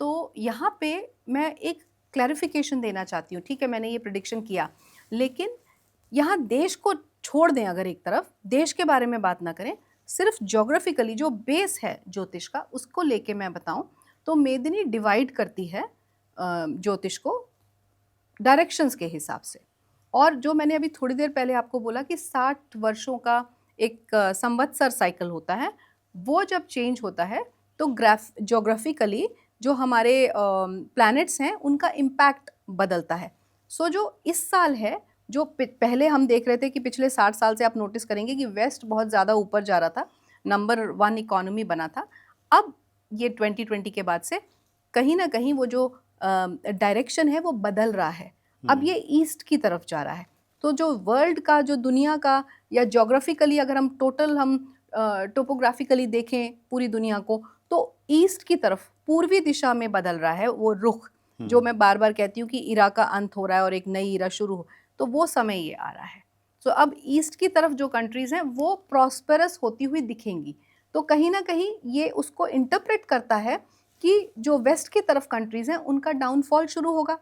तो यहाँ पे मैं एक क्लैरिफिकेशन देना चाहती हूँ। ठीक है, मैंने ये प्रिडिक्शन किया, लेकिन यहाँ देश को छोड़ दें, अगर एक तरफ देश के बारे में बात ना करें, सिर्फ ज्योग्राफिकली जो बेस है ज्योतिष का उसको लेके मैं बताऊं, तो मेदिनी डिवाइड करती है ज्योतिष को डायरेक्शंस के हिसाब से। और जो मैंने अभी थोड़ी देर पहले आपको बोला कि 60 वर्षों का एक संवत्सर साइकिल होता है, वो जब चेंज होता है तो ज्योग्राफिकली जो हमारे प्लैनेट्स हैं उनका इम्पैक्ट बदलता है। सो जो इस साल है, जो पहले हम देख रहे थे कि पिछले 60 साल से आप नोटिस करेंगे कि वेस्ट बहुत ज़्यादा ऊपर जा रहा था, नंबर 1 इकोनॉमी बना था। अब ये 2020 के बाद से कहीं ना कहीं वो जो डायरेक्शन है वो बदल रहा है। अब ये ईस्ट की तरफ जा रहा है। तो जो वर्ल्ड का, जो दुनिया का, या ज्योग्राफिकली अगर हम टोटल हम टोपोग्राफिकली देखें पूरी दुनिया को, तो ईस्ट की तरफ पूर्वी दिशा में बदल रहा है वो रुख। जो मैं बार बार कहती हूँ कि इरा का अंत हो रहा है और एक नई इरा शुरू हो, तो वो समय ये आ रहा है। तो अब ईस्ट की तरफ जो कंट्रीज़ हैं वो प्रॉस्पेरस होती हुई दिखेंगी। तो कहीं ना कहीं ये उसको इंटरप्रेट करता है कि जो वेस्ट की तरफ कंट्रीज़ हैं उनका डाउनफॉल शुरू होगा।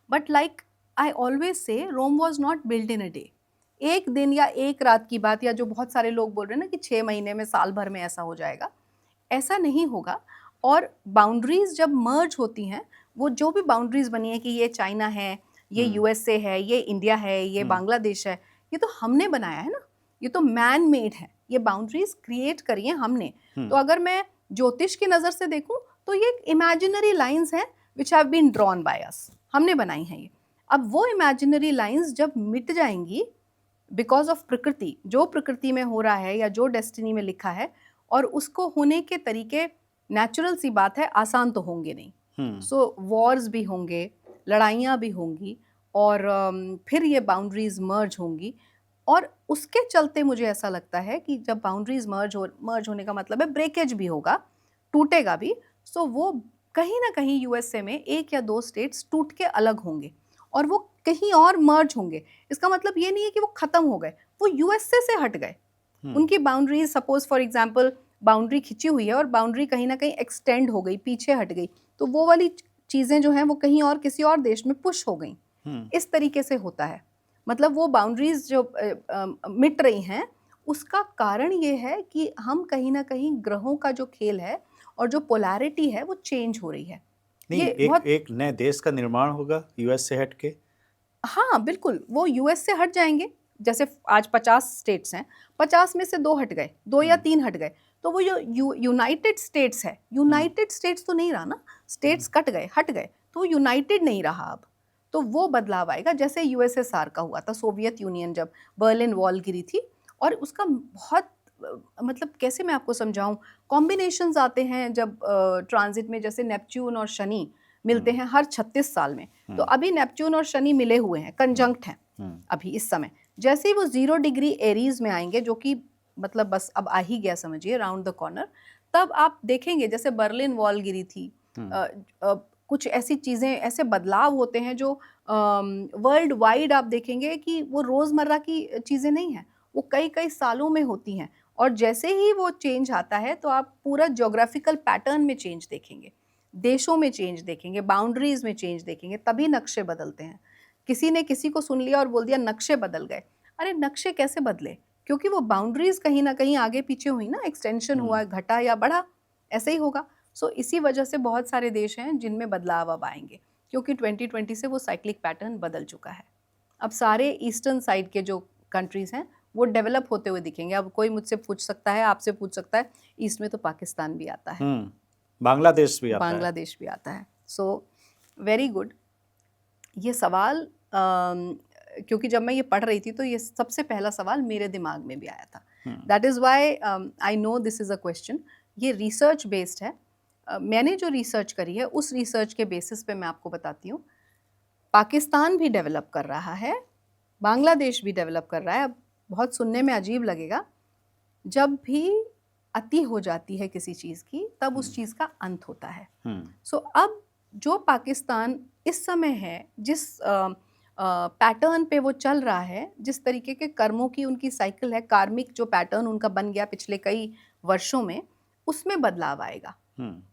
But like I always say, Rome was not build in a day. एक दिन या एक रात की बात, या जो बहुत सारे लोग बोल रहे हैं ना कि 6 महीने में, साल भर में ऐसा हो जाएगा, ऐसा नहीं होगा। और बाउंड्रीज जब मर्ज होती हैं, वो जो भी बाउंड्रीज बनी है कि ये चाइना है, ये यूएसए है, ये इंडिया है, ये बांग्लादेश है, ये तो हमने बनाया है ना, ये तो मैन मेड है, ये बाउंड्रीज क्रिएट करी है हमने। तो अगर मैं ज्योतिष की नज़र से देखूं तो ये इमेजिनरी लाइंस हैं which have been drawn by us, हमने बनाई हैं ये। अब वो इमेजिनरी लाइंस जब मिट जाएंगी बिकॉज ऑफ प्रकृति, जो प्रकृति में हो रहा है या जो डेस्टिनी में लिखा है, और उसको होने के तरीके, नेचुरल सी बात है, आसान तो होंगे नहीं। सो वॉर्स भी होंगे, लड़ाइयाँ भी होंगी, और फिर ये बाउंड्रीज मर्ज होंगी। और उसके चलते मुझे ऐसा लगता है कि जब बाउंड्रीज मर्ज होने का मतलब है ब्रेकेज भी होगा, टूटेगा भी। सो वो कहीं ना कहीं यूएसए में 1 या 2 स्टेट्स टूट के अलग होंगे और वो कहीं और मर्ज होंगे। इसका मतलब ये नहीं है कि वो खत्म हो गए, वो यूएसए से हट गए। उनकी boundaries, suppose for example boundary खिंची हुई है और बाउंड्री कहीं ना कहीं एक्सटेंड हो गई, पीछे हट गई, तो वो वाली चीज़ें जो हैं वो कहीं और किसी और देश में पुश हो गई। इस तरीके से होता है। मतलब वो बाउंड्रीज जो मिट रही हैं, उसका कारण ये है कि हम कहीं ना कहीं ग्रहों का जो खेल है और जो पोलैरिटी है वो चेंज हो रही है। नहीं, एक नए देश का निर्माण होगा यूएस से हट के। हाँ बिल्कुल, वो यूएस से हट जाएंगे। जैसे आज 50 स्टेट्स हैं, 50 में से 2 हट गए, 2 या 3 हट गए, तो वो जो यूनाइटेड स्टेट्स है, यूनाइटेड स्टेट्स तो नहीं रहा ना, स्टेट्स कट गए, हट गए, तो वो यूनाइटेड नहीं रहा अब। तो वो बदलाव आएगा, जैसे यूएसएसआर का हुआ था, सोवियत यूनियन, जब बर्लिन वॉल गिरी थी, और उसका बहुत मतलब कैसे मैं आपको समझाऊं, कॉम्बिनेशंस आते हैं जब ट्रांजिट में, जैसे नेपच्यून और शनि मिलते हैं हर 36 साल में। तो अभी नेपच्यून और शनि मिले हुए हैं, कंजंक्ट हैं अभी इस समय। जैसे ही वो 0 डिग्री एरीज में आएंगे, जो कि मतलब बस अब आ ही गया समझिए, राउंड द कॉर्नर, तब आप देखेंगे जैसे बर्लिन वॉल गिरी थी, कुछ ऐसी चीज़ें, ऐसे बदलाव होते हैं जो वर्ल्ड वाइड आप देखेंगे कि वो रोज़मर्रा की चीज़ें नहीं हैं, वो कई कई सालों में होती हैं। और जैसे ही वो चेंज आता है तो आप पूरा ज्योग्राफिकल पैटर्न में चेंज देखेंगे, देशों में चेंज देखेंगे, बाउंड्रीज में चेंज देखेंगे, तभी नक्शे बदलते हैं। किसी ने किसी को सुन लिया और बोल दिया नक्शे बदल गए। अरे नक्शे कैसे बदले? क्योंकि वो बाउंड्रीज कहीं ना कहीं आगे पीछे हुई ना, एक्सटेंशन हुआ, घटा या बढ़ा, ऐसे ही होगा। सो इसी वजह से बहुत सारे देश हैं जिनमें बदलाव अब आएंगे, क्योंकि 2020 से वो साइक्लिक पैटर्न बदल चुका है। अब सारे ईस्टर्न साइड के जो कंट्रीज़ हैं वो डेवलप होते हुए दिखेंगे। अब कोई मुझसे पूछ सकता है, आपसे पूछ सकता है, ईस्ट में तो पाकिस्तान भी आता है, बांग्लादेश भी आता है, बांग्लादेश भी आता है। So very good. ये सवाल क्योंकि जब मैं ये पढ़ रही थी तो ये सबसे पहला सवाल मेरे दिमाग में भी आया था। That is why I know this is a question. ये रिसर्च बेस्ड है। मैंने जो रिसर्च करी है उस रिसर्च के बेसिस पे मैं आपको बताती हूँ। पाकिस्तान भी डेवलप कर रहा है, बांग्लादेश भी डेवलप कर रहा है। अब बहुत सुनने में अजीब लगेगा, जब भी अति हो जाती है किसी चीज़ की तब उस चीज़ का अंत होता है। सो अब जो पाकिस्तान इस समय है, जिस पैटर्न पे वो चल रहा है, जिस तरीके के कर्मों की उनकी साइकिल है, कार्मिक जो पैटर्न उनका बन गया पिछले कई वर्षों में, उसमें बदलाव आएगा।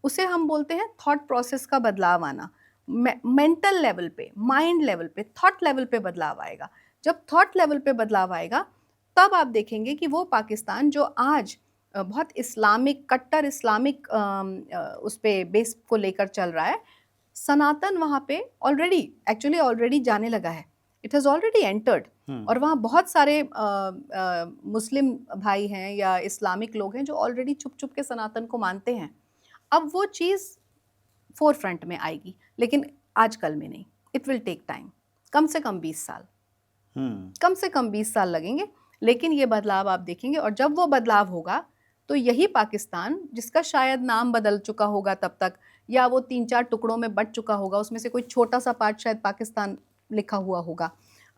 उसे हम बोलते हैं थॉट प्रोसेस का बदलाव आना। मेंटल लेवल पे, माइंड लेवल पे, थॉट लेवल पे बदलाव आएगा। जब थॉट लेवल पे बदलाव आएगा तब आप देखेंगे कि वो पाकिस्तान जो आज बहुत इस्लामिक, कट्टर इस्लामिक उस पे बेस को लेकर चल रहा है, सनातन वहाँ पे ऑलरेडी जाने लगा है। It has already entered. और वहाँ बहुत सारे मुस्लिम भाई हैं या इस्लामिक लोग हैं जो ऑलरेडी छुप छुप के सनातन को मानते हैं। अब वो चीज़ फोर फ्रंट में आएगी, लेकिन आजकल में नहीं। इट विल टेक टाइम, कम से कम 20 साल, कम से कम 20 साल लगेंगे, लेकिन ये बदलाव आप देखेंगे। और जब वो बदलाव होगा तो यही पाकिस्तान, जिसका शायद नाम बदल चुका होगा तब तक, या वो 3-4 टुकड़ों में बट चुका होगा, उसमें से कोई छोटा सा पार्ट शायद पाकिस्तान लिखा हुआ होगा,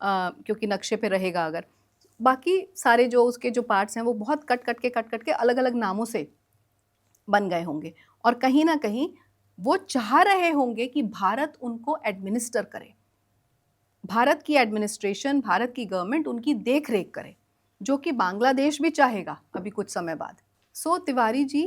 क्योंकि नक्शे पे रहेगा अगर। बाकी सारे जो उसके जो पार्ट्स हैं वो बहुत कट कट के अलग अलग नामों से बन गए होंगे। और कहीं ना कहीं वो चाह रहे होंगे कि भारत उनको एडमिनिस्टर करे, भारत की एडमिनिस्ट्रेशन, भारत की गवर्नमेंट उनकी देख रेख करे, जो कि बांग्लादेश भी चाहेगा अभी कुछ समय बाद। सो तिवारी जी,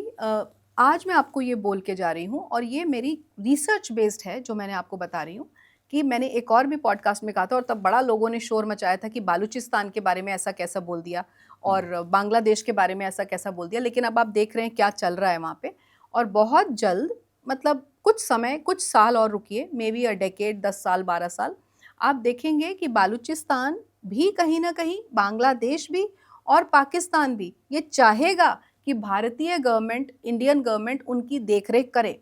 आज मैं आपको ये बोल के जा रही हूँ, और ये मेरी रिसर्च बेस्ड है जो मैंने आपको बता रही हूँ, कि मैंने एक और भी पॉडकास्ट में कहा था और तब बड़ा लोगों ने शोर मचाया था कि बालूचिस्तान के बारे में ऐसा कैसा बोल दिया और बांग्लादेश के बारे में ऐसा कैसा बोल दिया। लेकिन अब आप देख रहे हैं क्या चल रहा है वहाँ पे। और बहुत जल्द, मतलब कुछ समय, कुछ साल और रुकिए, मे बी अ डेकेड, 10 साल 12 साल, आप देखेंगे कि बालूचिस्तान भी कहीं ना कहीं, बांग्लादेश भी और पाकिस्तान भी ये चाहेगा कि भारतीय गवर्नमेंट, इंडियन गवर्नमेंट उनकी देखरेख करे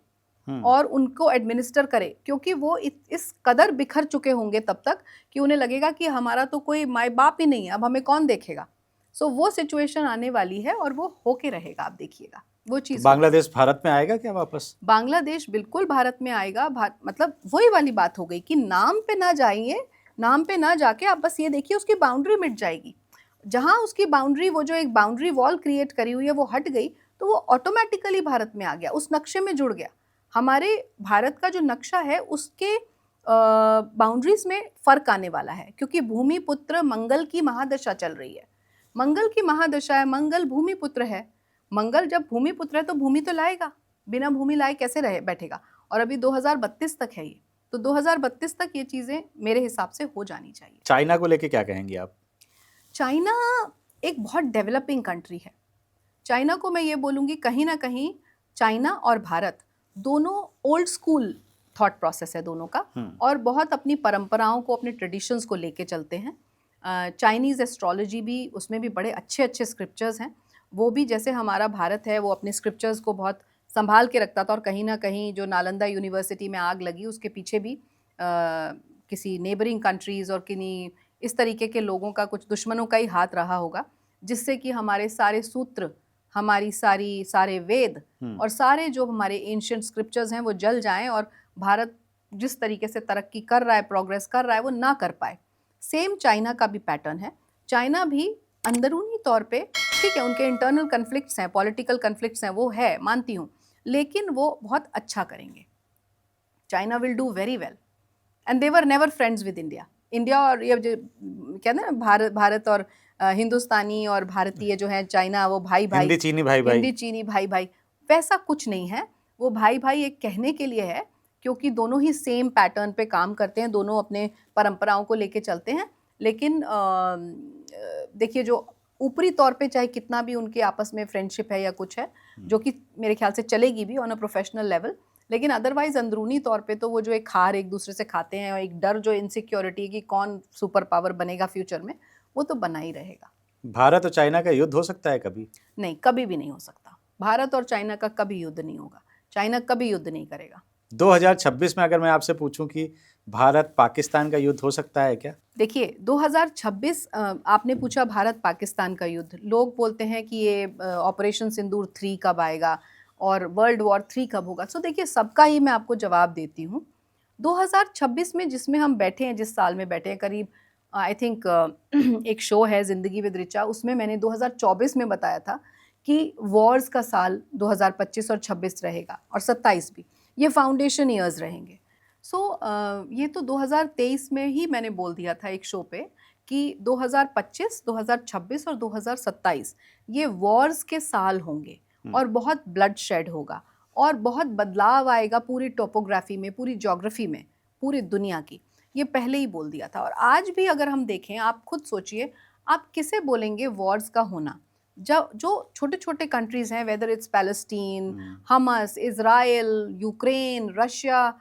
और उनको एडमिनिस्टर करे, क्योंकि वो इस कदर बिखर चुके होंगे तब तक कि उन्हें लगेगा कि हमारा तो कोई माँ बाप ही नहीं है, अब हमें कौन देखेगा। सो वो सिचुएशन आने वाली है और वो होके रहेगा, आप देखिएगा वो चीज़। तो बांग्लादेश भारत में आएगा क्या वापस? बांग्लादेश बिल्कुल भारत में आएगा। मतलब वही वाली बात हो गई कि नाम पे ना जाइए, नाम पे ना जाके आप बस ये देखिए उसकी बाउंड्री मिट जाएगी। जहाँ उसकी बाउंड्री, वो जो एक बाउंड्री वॉल क्रिएट करी हुई है, वो हट गई तो वो ऑटोमेटिकली भारत में आ गया, उस नक्शे में जुड़ गया। हमारे भारत का जो नक्शा है उसके बाउंड्रीज में फर्क आने वाला है, क्योंकि भूमिपुत्र मंगल की महादशा चल रही है। मंगल की महादशा है, मंगल भूमिपुत्र है। मंगल जब भूमिपुत्र है तो भूमि तो लाएगा, बिना भूमि लाए कैसे रहे बैठेगा। और अभी 2032 तक है ये, तो 2032 तक ये चीज़ें मेरे हिसाब से हो जानी चाहिए। चाइना को लेके क्या कहेंगी आप? चाइना एक बहुत डेवलपिंग कंट्री है। चाइना को मैं ये बोलूँगी, कहीं ना कहीं चाइना और भारत दोनों ओल्ड स्कूल थॉट प्रोसेस है दोनों का, और बहुत अपनी परंपराओं को, अपने ट्रेडिशंस को लेके चलते हैं। चाइनीज़ एस्ट्रोलॉजी भी, उसमें भी बड़े अच्छे अच्छे स्क्रिप्चर्स हैं। वो भी जैसे हमारा भारत है, वो अपने स्क्रिप्चर्स को बहुत संभाल के रखता था, और कहीं ना कहीं जो नालंदा यूनिवर्सिटी में आग लगी उसके पीछे भी किसी नेबरिंग कंट्रीज़ और किन्हीं इस तरीके के लोगों का, कुछ दुश्मनों का ही हाथ रहा होगा, जिससे कि हमारे सारे सूत्र, हमारी सारे वेद और सारे जो हमारे एंशिएंट स्क्रिप्चर्स हैं वो जल जाएं और भारत जिस तरीके से तरक्की कर रहा है, प्रोग्रेस कर रहा है, वो ना कर पाए। सेम चाइना का भी पैटर्न है। चाइना भी अंदरूनी तौर पे, ठीक है, उनके इंटरनल कन्फ्लिक्ट्स हैं, पॉलिटिकल कन्फ्लिक्ट्स हैं, वो है, मानती हूँ, लेकिन वो बहुत अच्छा करेंगे। China will do very well and they were never friends with India. India और ये जो कहते हैं ना, भारत और हिंदुस्तानी और भारतीय जो है, चाइना, वो भाई भाई, हिंदी चीनी भाई भाई, हिंदी चीनी भाई भाई, वैसा कुछ नहीं है। वो भाई भाई एक कहने के लिए है, क्योंकि दोनों ही सेम पैटर्न पे काम करते हैं, दोनों अपने परंपराओं को लेके चलते हैं। लेकिन देखिए, जो ऊपरी तौर पे चाहे कितना भी उनके आपस में फ्रेंडशिप है या कुछ है, जो कि मेरे ख्याल से चलेगी भी ऑन अ प्रोफेशनल लेवल, लेकिन अदरवाइज अंदरूनी तौर पे तो वो जो एक हार एक दूसरे से खाते हैं और एक डर, जो इनसिक्योरिटी कि कौन सुपर पावर बनेगा फ्यूचर में, वो तो बना ही रहेगा। भारत और चाइना का युद्ध हो सकता है कभी? नहीं, कभी भी नहीं हो सकता। भारत और चाइना का कभी युद्ध नहीं होगा। चाइना कभी युद्ध नहीं करेगा। 2026 में अगर मैं आपसे पूछूं कि भारत पाकिस्तान का युद्ध हो सकता है क्या? देखिए, 2026 आपने पूछा भारत पाकिस्तान का युद्ध। लोग बोलते हैं कि ये ऑपरेशन सिंदूर 3 कब आएगा और वर्ल्ड वॉर 3 कब होगा। सो देखिए, सबका ही मैं आपको जवाब देती हूँ। 2026 में जिसमें हम बैठे हैं, जिस साल में बैठे हैं, करीब आई थिंक एक शो है ज़िंदगी विद ऋचा, उसमें मैंने 2024 में बताया था कि वॉर्स का साल 2025 और 26 रहेगा और 27 भी, ये फाउंडेशन ईयर्स रहेंगे। सो ये तो 2023 में ही मैंने बोल दिया था एक शो पे कि 2025, 2026 और 2027 ये वॉर्स के साल होंगे और बहुत ब्लड शेड होगा और बहुत बदलाव आएगा पूरी टोपोग्राफी में, पूरी ज्योग्राफी में, पूरी दुनिया की। ये पहले ही बोल दिया था। और आज भी अगर हम देखें, आप खुद सोचिए, आप किसे बोलेंगे वॉर्स का होना? जब जो छोटे छोटे कंट्रीज़ हैं, whether it's Palestine, Hamas, Israel, Ukraine, Russia,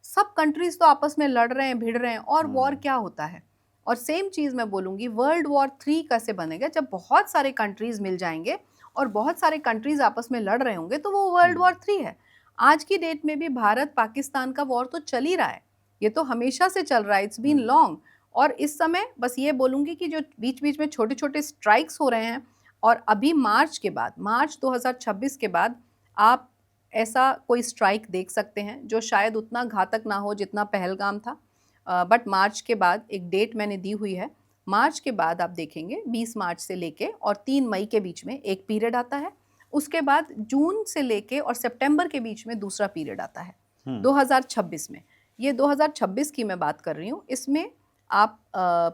सब कंट्रीज़ तो आपस में लड़ रहे हैं, भिड़ रहे हैं, और वॉर क्या होता है? और सेम चीज़ मैं बोलूँगी, वर्ल्ड वॉर 3 कैसे बनेगा? जब बहुत सारे कंट्रीज़ मिल जाएंगे और बहुत सारे कंट्रीज़ आपस में लड़ रहे होंगे, तो वो वर्ल्ड वॉर 3 है। आज की डेट में भी भारत पाकिस्तान का वॉर तो चल ही रहा है, ये तो हमेशा से चल रहा है, इट्स बीन लॉन्ग। और इस समय बस ये बोलूँगी कि जो बीच बीच में छोटे छोटे स्ट्राइक्स हो रहे हैं, और अभी मार्च के बाद, मार्च 2026 के बाद आप ऐसा कोई स्ट्राइक देख सकते हैं जो शायद उतना घातक ना हो जितना पहलगाम था, बट मार्च के बाद एक डेट मैंने दी हुई है। मार्च के बाद आप देखेंगे 20 मार्च से लेके और 3 मई के बीच में एक पीरियड आता है, उसके बाद जून से लेके और सितंबर के बीच में दूसरा पीरियड आता है 2026 में। ये 2026 की मैं बात कर रही हूँ। इसमें आप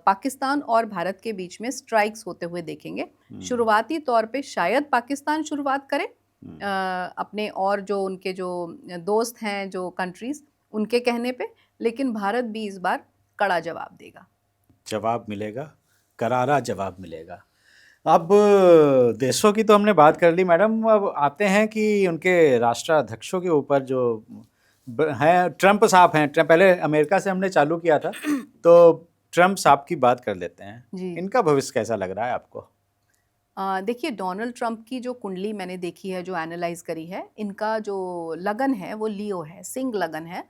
पाकिस्तान और भारत के बीच में स्ट्राइक्स होते हुए देखेंगे। शुरुआती तौर पे शायद पाकिस्तान शुरुआत करे अपने, और जो उनके जो दोस्त हैं, जो कंट्रीज़, उनके कहने पे, लेकिन भारत भी इस बार कड़ा जवाब देगा। जवाब मिलेगा, करारा जवाब मिलेगा। अब देशों की तो हमने बात कर ली मैडम, अब आते हैं कि उनके राष्ट्राध्यक्षों के ऊपर जो हैं, ट्रंप साहब हैं। पहले अमेरिका से हमने चालू किया था, तो ट्रंप साहब की बात कर लेते हैं। इनका भविष्य कैसा लग रहा है आपको? देखिए, डोनाल्ड ट्रंप की जो कुंडली मैंने देखी है, जो एनालाइज करी है, इनका जो लगन है वो लियो है, सिंह लगन है,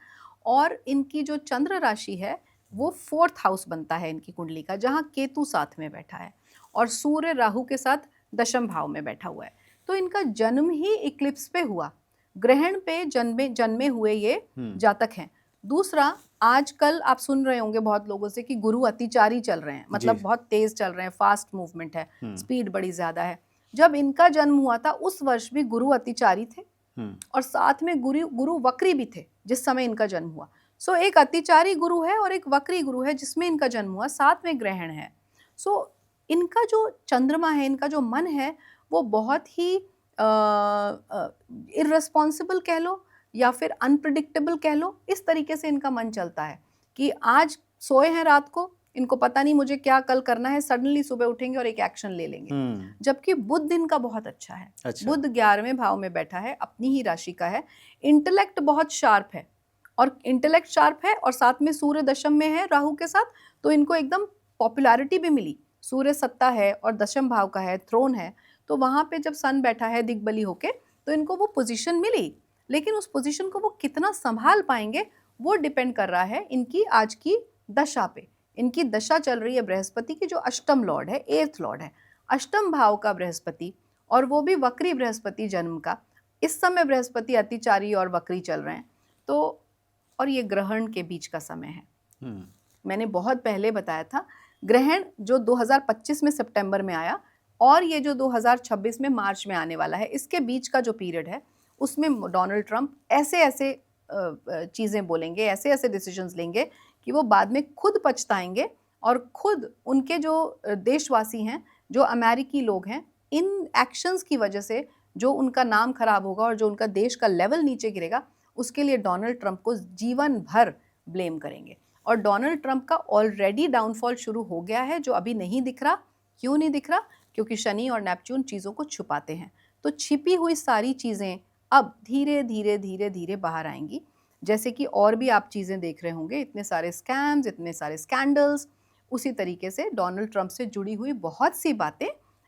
और इनकी जो चंद्र राशि है वो 4th हाउस बनता है इनकी कुंडली का, जहाँ केतु साथ में बैठा है और सूर्य राहु के साथ दशम भाव में बैठा हुआ है। तो इनका जन्म ही इक्लिप्स पे हुआ, ग्रहण पे जन्मे हुए ये जातक हैं। दूसरा, आजकल आप सुन रहे होंगे बहुत लोगों से कि गुरु अतिचारी चल रहे हैं, मतलब बहुत तेज चल रहे हैं, फास्ट मूवमेंट है, स्पीड बड़ी ज्यादा है। जब इनका जन्म हुआ था उस वर्ष भी गुरु अतिचारी थे और साथ में गुरु वक्री भी थे जिस समय इनका जन्म हुआ। सो एक अतिचारी गुरु है और एक वक्री गुरु है जिसमें इनका जन्म हुआ, साथ में ग्रहण है। सो इनका जो चंद्रमा है, इनका जो मन है, वो बहुत ही इररिस्पॉन्सिबल कह लो या फिर अनप्रिडिक्टेबल कह लो, इस तरीके से इनका मन चलता है कि आज सोए हैं रात को, इनको पता नहीं मुझे क्या कल करना है, सडनली सुबह उठेंगे और एक एक्शन ले लेंगे। जबकि बुध इनका बहुत अच्छा है। बुध 11वें भाव में बैठा है, अपनी ही राशि का है। इंटेलेक्ट बहुत शार्प है, और इंटेलेक्ट शार्प है और साथ में सूर्य दशम में है राहु के साथ, तो इनको एकदम पॉपुलैरिटी भी मिली। सूर्य सत्ता है और दशम भाव का है, थ्रोन है, तो वहाँ पे जब सन बैठा है दिग्बली होके, तो इनको वो पोजीशन मिली। लेकिन उस पोजीशन को वो कितना संभाल पाएंगे वो डिपेंड कर रहा है इनकी आज की दशा पे, इनकी दशा चल रही है बृहस्पति की, जो अष्टम लॉर्ड है, 8th लॉर्ड है, अष्टम भाव का बृहस्पति, और वो भी वक्री बृहस्पति जन्म का। इस समय बृहस्पति अतिचारी और वक्री चल रहे हैं, तो और ये ग्रहण के बीच का समय है। मैंने बहुत पहले बताया था, ग्रहण जो 2025 में सितंबर में आया और ये जो 2026 में मार्च में आने वाला है, इसके बीच का जो पीरियड है, उसमें डोनाल्ड ट्रंप ऐसे ऐसे चीज़ें बोलेंगे, ऐसे ऐसे डिसीजंस लेंगे कि वो बाद में खुद पछताएंगे, और खुद उनके जो देशवासी हैं, जो अमेरिकी लोग हैं, इन एक्शंस की वजह से जो उनका नाम खराब होगा और जो उनका देश का लेवल नीचे गिरेगा, उसके लिए डोनाल्ड ट्रंप को जीवन भर ब्लेम करेंगे। और डोनाल्ड ट्रंप का ऑलरेडी डाउनफॉल शुरू हो गया है, जो अभी नहीं दिख रहा। क्यों नहीं दिख रहा? क्योंकि शनि और नेपच्यून चीज़ों को छुपाते हैं। तो छिपी हुई सारी चीज़ें अब धीरे धीरे धीरे धीरे बाहर आएंगी। जैसे कि और भी आप चीज़ें देख रहे होंगे, इतने सारे स्कैम्स, इतने सारे स्कैंडल्स, उसी तरीके से डोनाल्ड ट्रंप से जुड़ी हुई बहुत सी बातें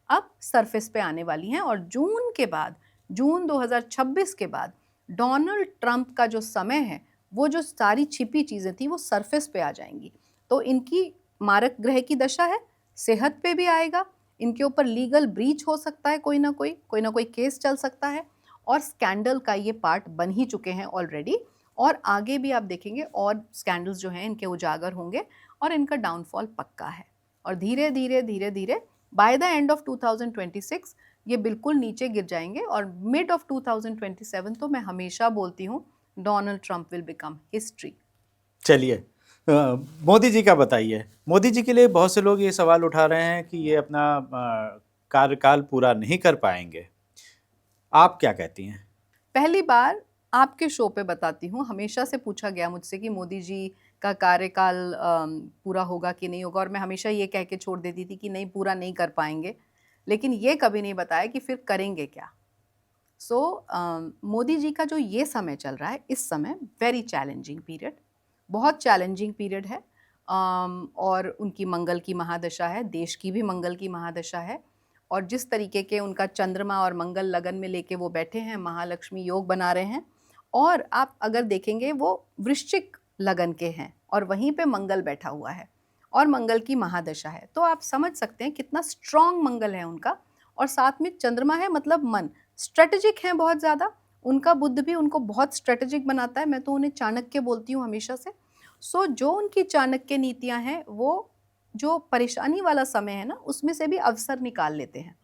अब सरफेस पे आने वाली हैं। और जून के बाद, जून 2026 के बाद डोनाल्ड ट्रंप का जो समय है, वो जो सारी छिपी चीज़ें थी वो सरफेस पे आ जाएंगी। तो इनकी मारक ग्रह की दशा है, सेहत पे भी आएगा, इनके ऊपर लीगल ब्रीच हो सकता है, कोई ना कोई केस चल सकता है, और स्कैंडल का ये पार्ट बन ही चुके हैं ऑलरेडी। और आगे भी आप देखेंगे और स्कैंडल्स जो हैं इनके उजागर होंगे और इनका डाउनफॉल पक्का है। और धीरे धीरे धीरे धीरे बाय द एंड ऑफ 2026 ये बिल्कुल नीचे गिर जाएंगे, और मिड ऑफ 2027 तो मैं हमेशा बोलती हूँ Donald Trump will become history. चलिए, मोदी जी का बताइए। मोदी जी के लिए बहुत से लोग ये सवाल उठा रहे हैं कि ये अपना कार्यकाल पूरा नहीं कर पाएंगे, आप क्या कहती हैं? पहली बार आपके शो पे बताती हूँ, हमेशा से पूछा गया मुझसे कि मोदी जी का कार्यकाल पूरा होगा कि नहीं होगा, और मैं हमेशा ये कह के छोड़ देती थी कि नहीं, पूरा नहीं कर पाएंगे, लेकिन ये कभी नहीं बताया कि फिर करेंगे क्या। मोदी जी का जो ये समय चल रहा है, इस समय वेरी चैलेंजिंग पीरियड, बहुत चैलेंजिंग पीरियड है। और उनकी मंगल की महादशा है, देश की भी मंगल की महादशा है, और जिस तरीके के उनका चंद्रमा और मंगल लगन में लेके वो बैठे हैं, महालक्ष्मी योग बना रहे हैं। और आप अगर देखेंगे वो वृश्चिक लगन के हैं और वहीं पे मंगल बैठा हुआ है और मंगल की महादशा है, तो आप समझ सकते हैं कितना स्ट्रॉन्ग मंगल है उनका। और साथ में चंद्रमा है, मतलब मन, स्ट्रेटेजिक है बहुत ज़्यादा। उनका बुद्ध भी उनको बहुत स्ट्रेटेजिक बनाता है, मैं तो उन्हें चाणक्य बोलती हूँ हमेशा से। जो उनकी चाणक्य नीतियाँ हैं, वो जो परेशानी वाला समय है ना, उसमें से भी अवसर निकाल लेते हैं।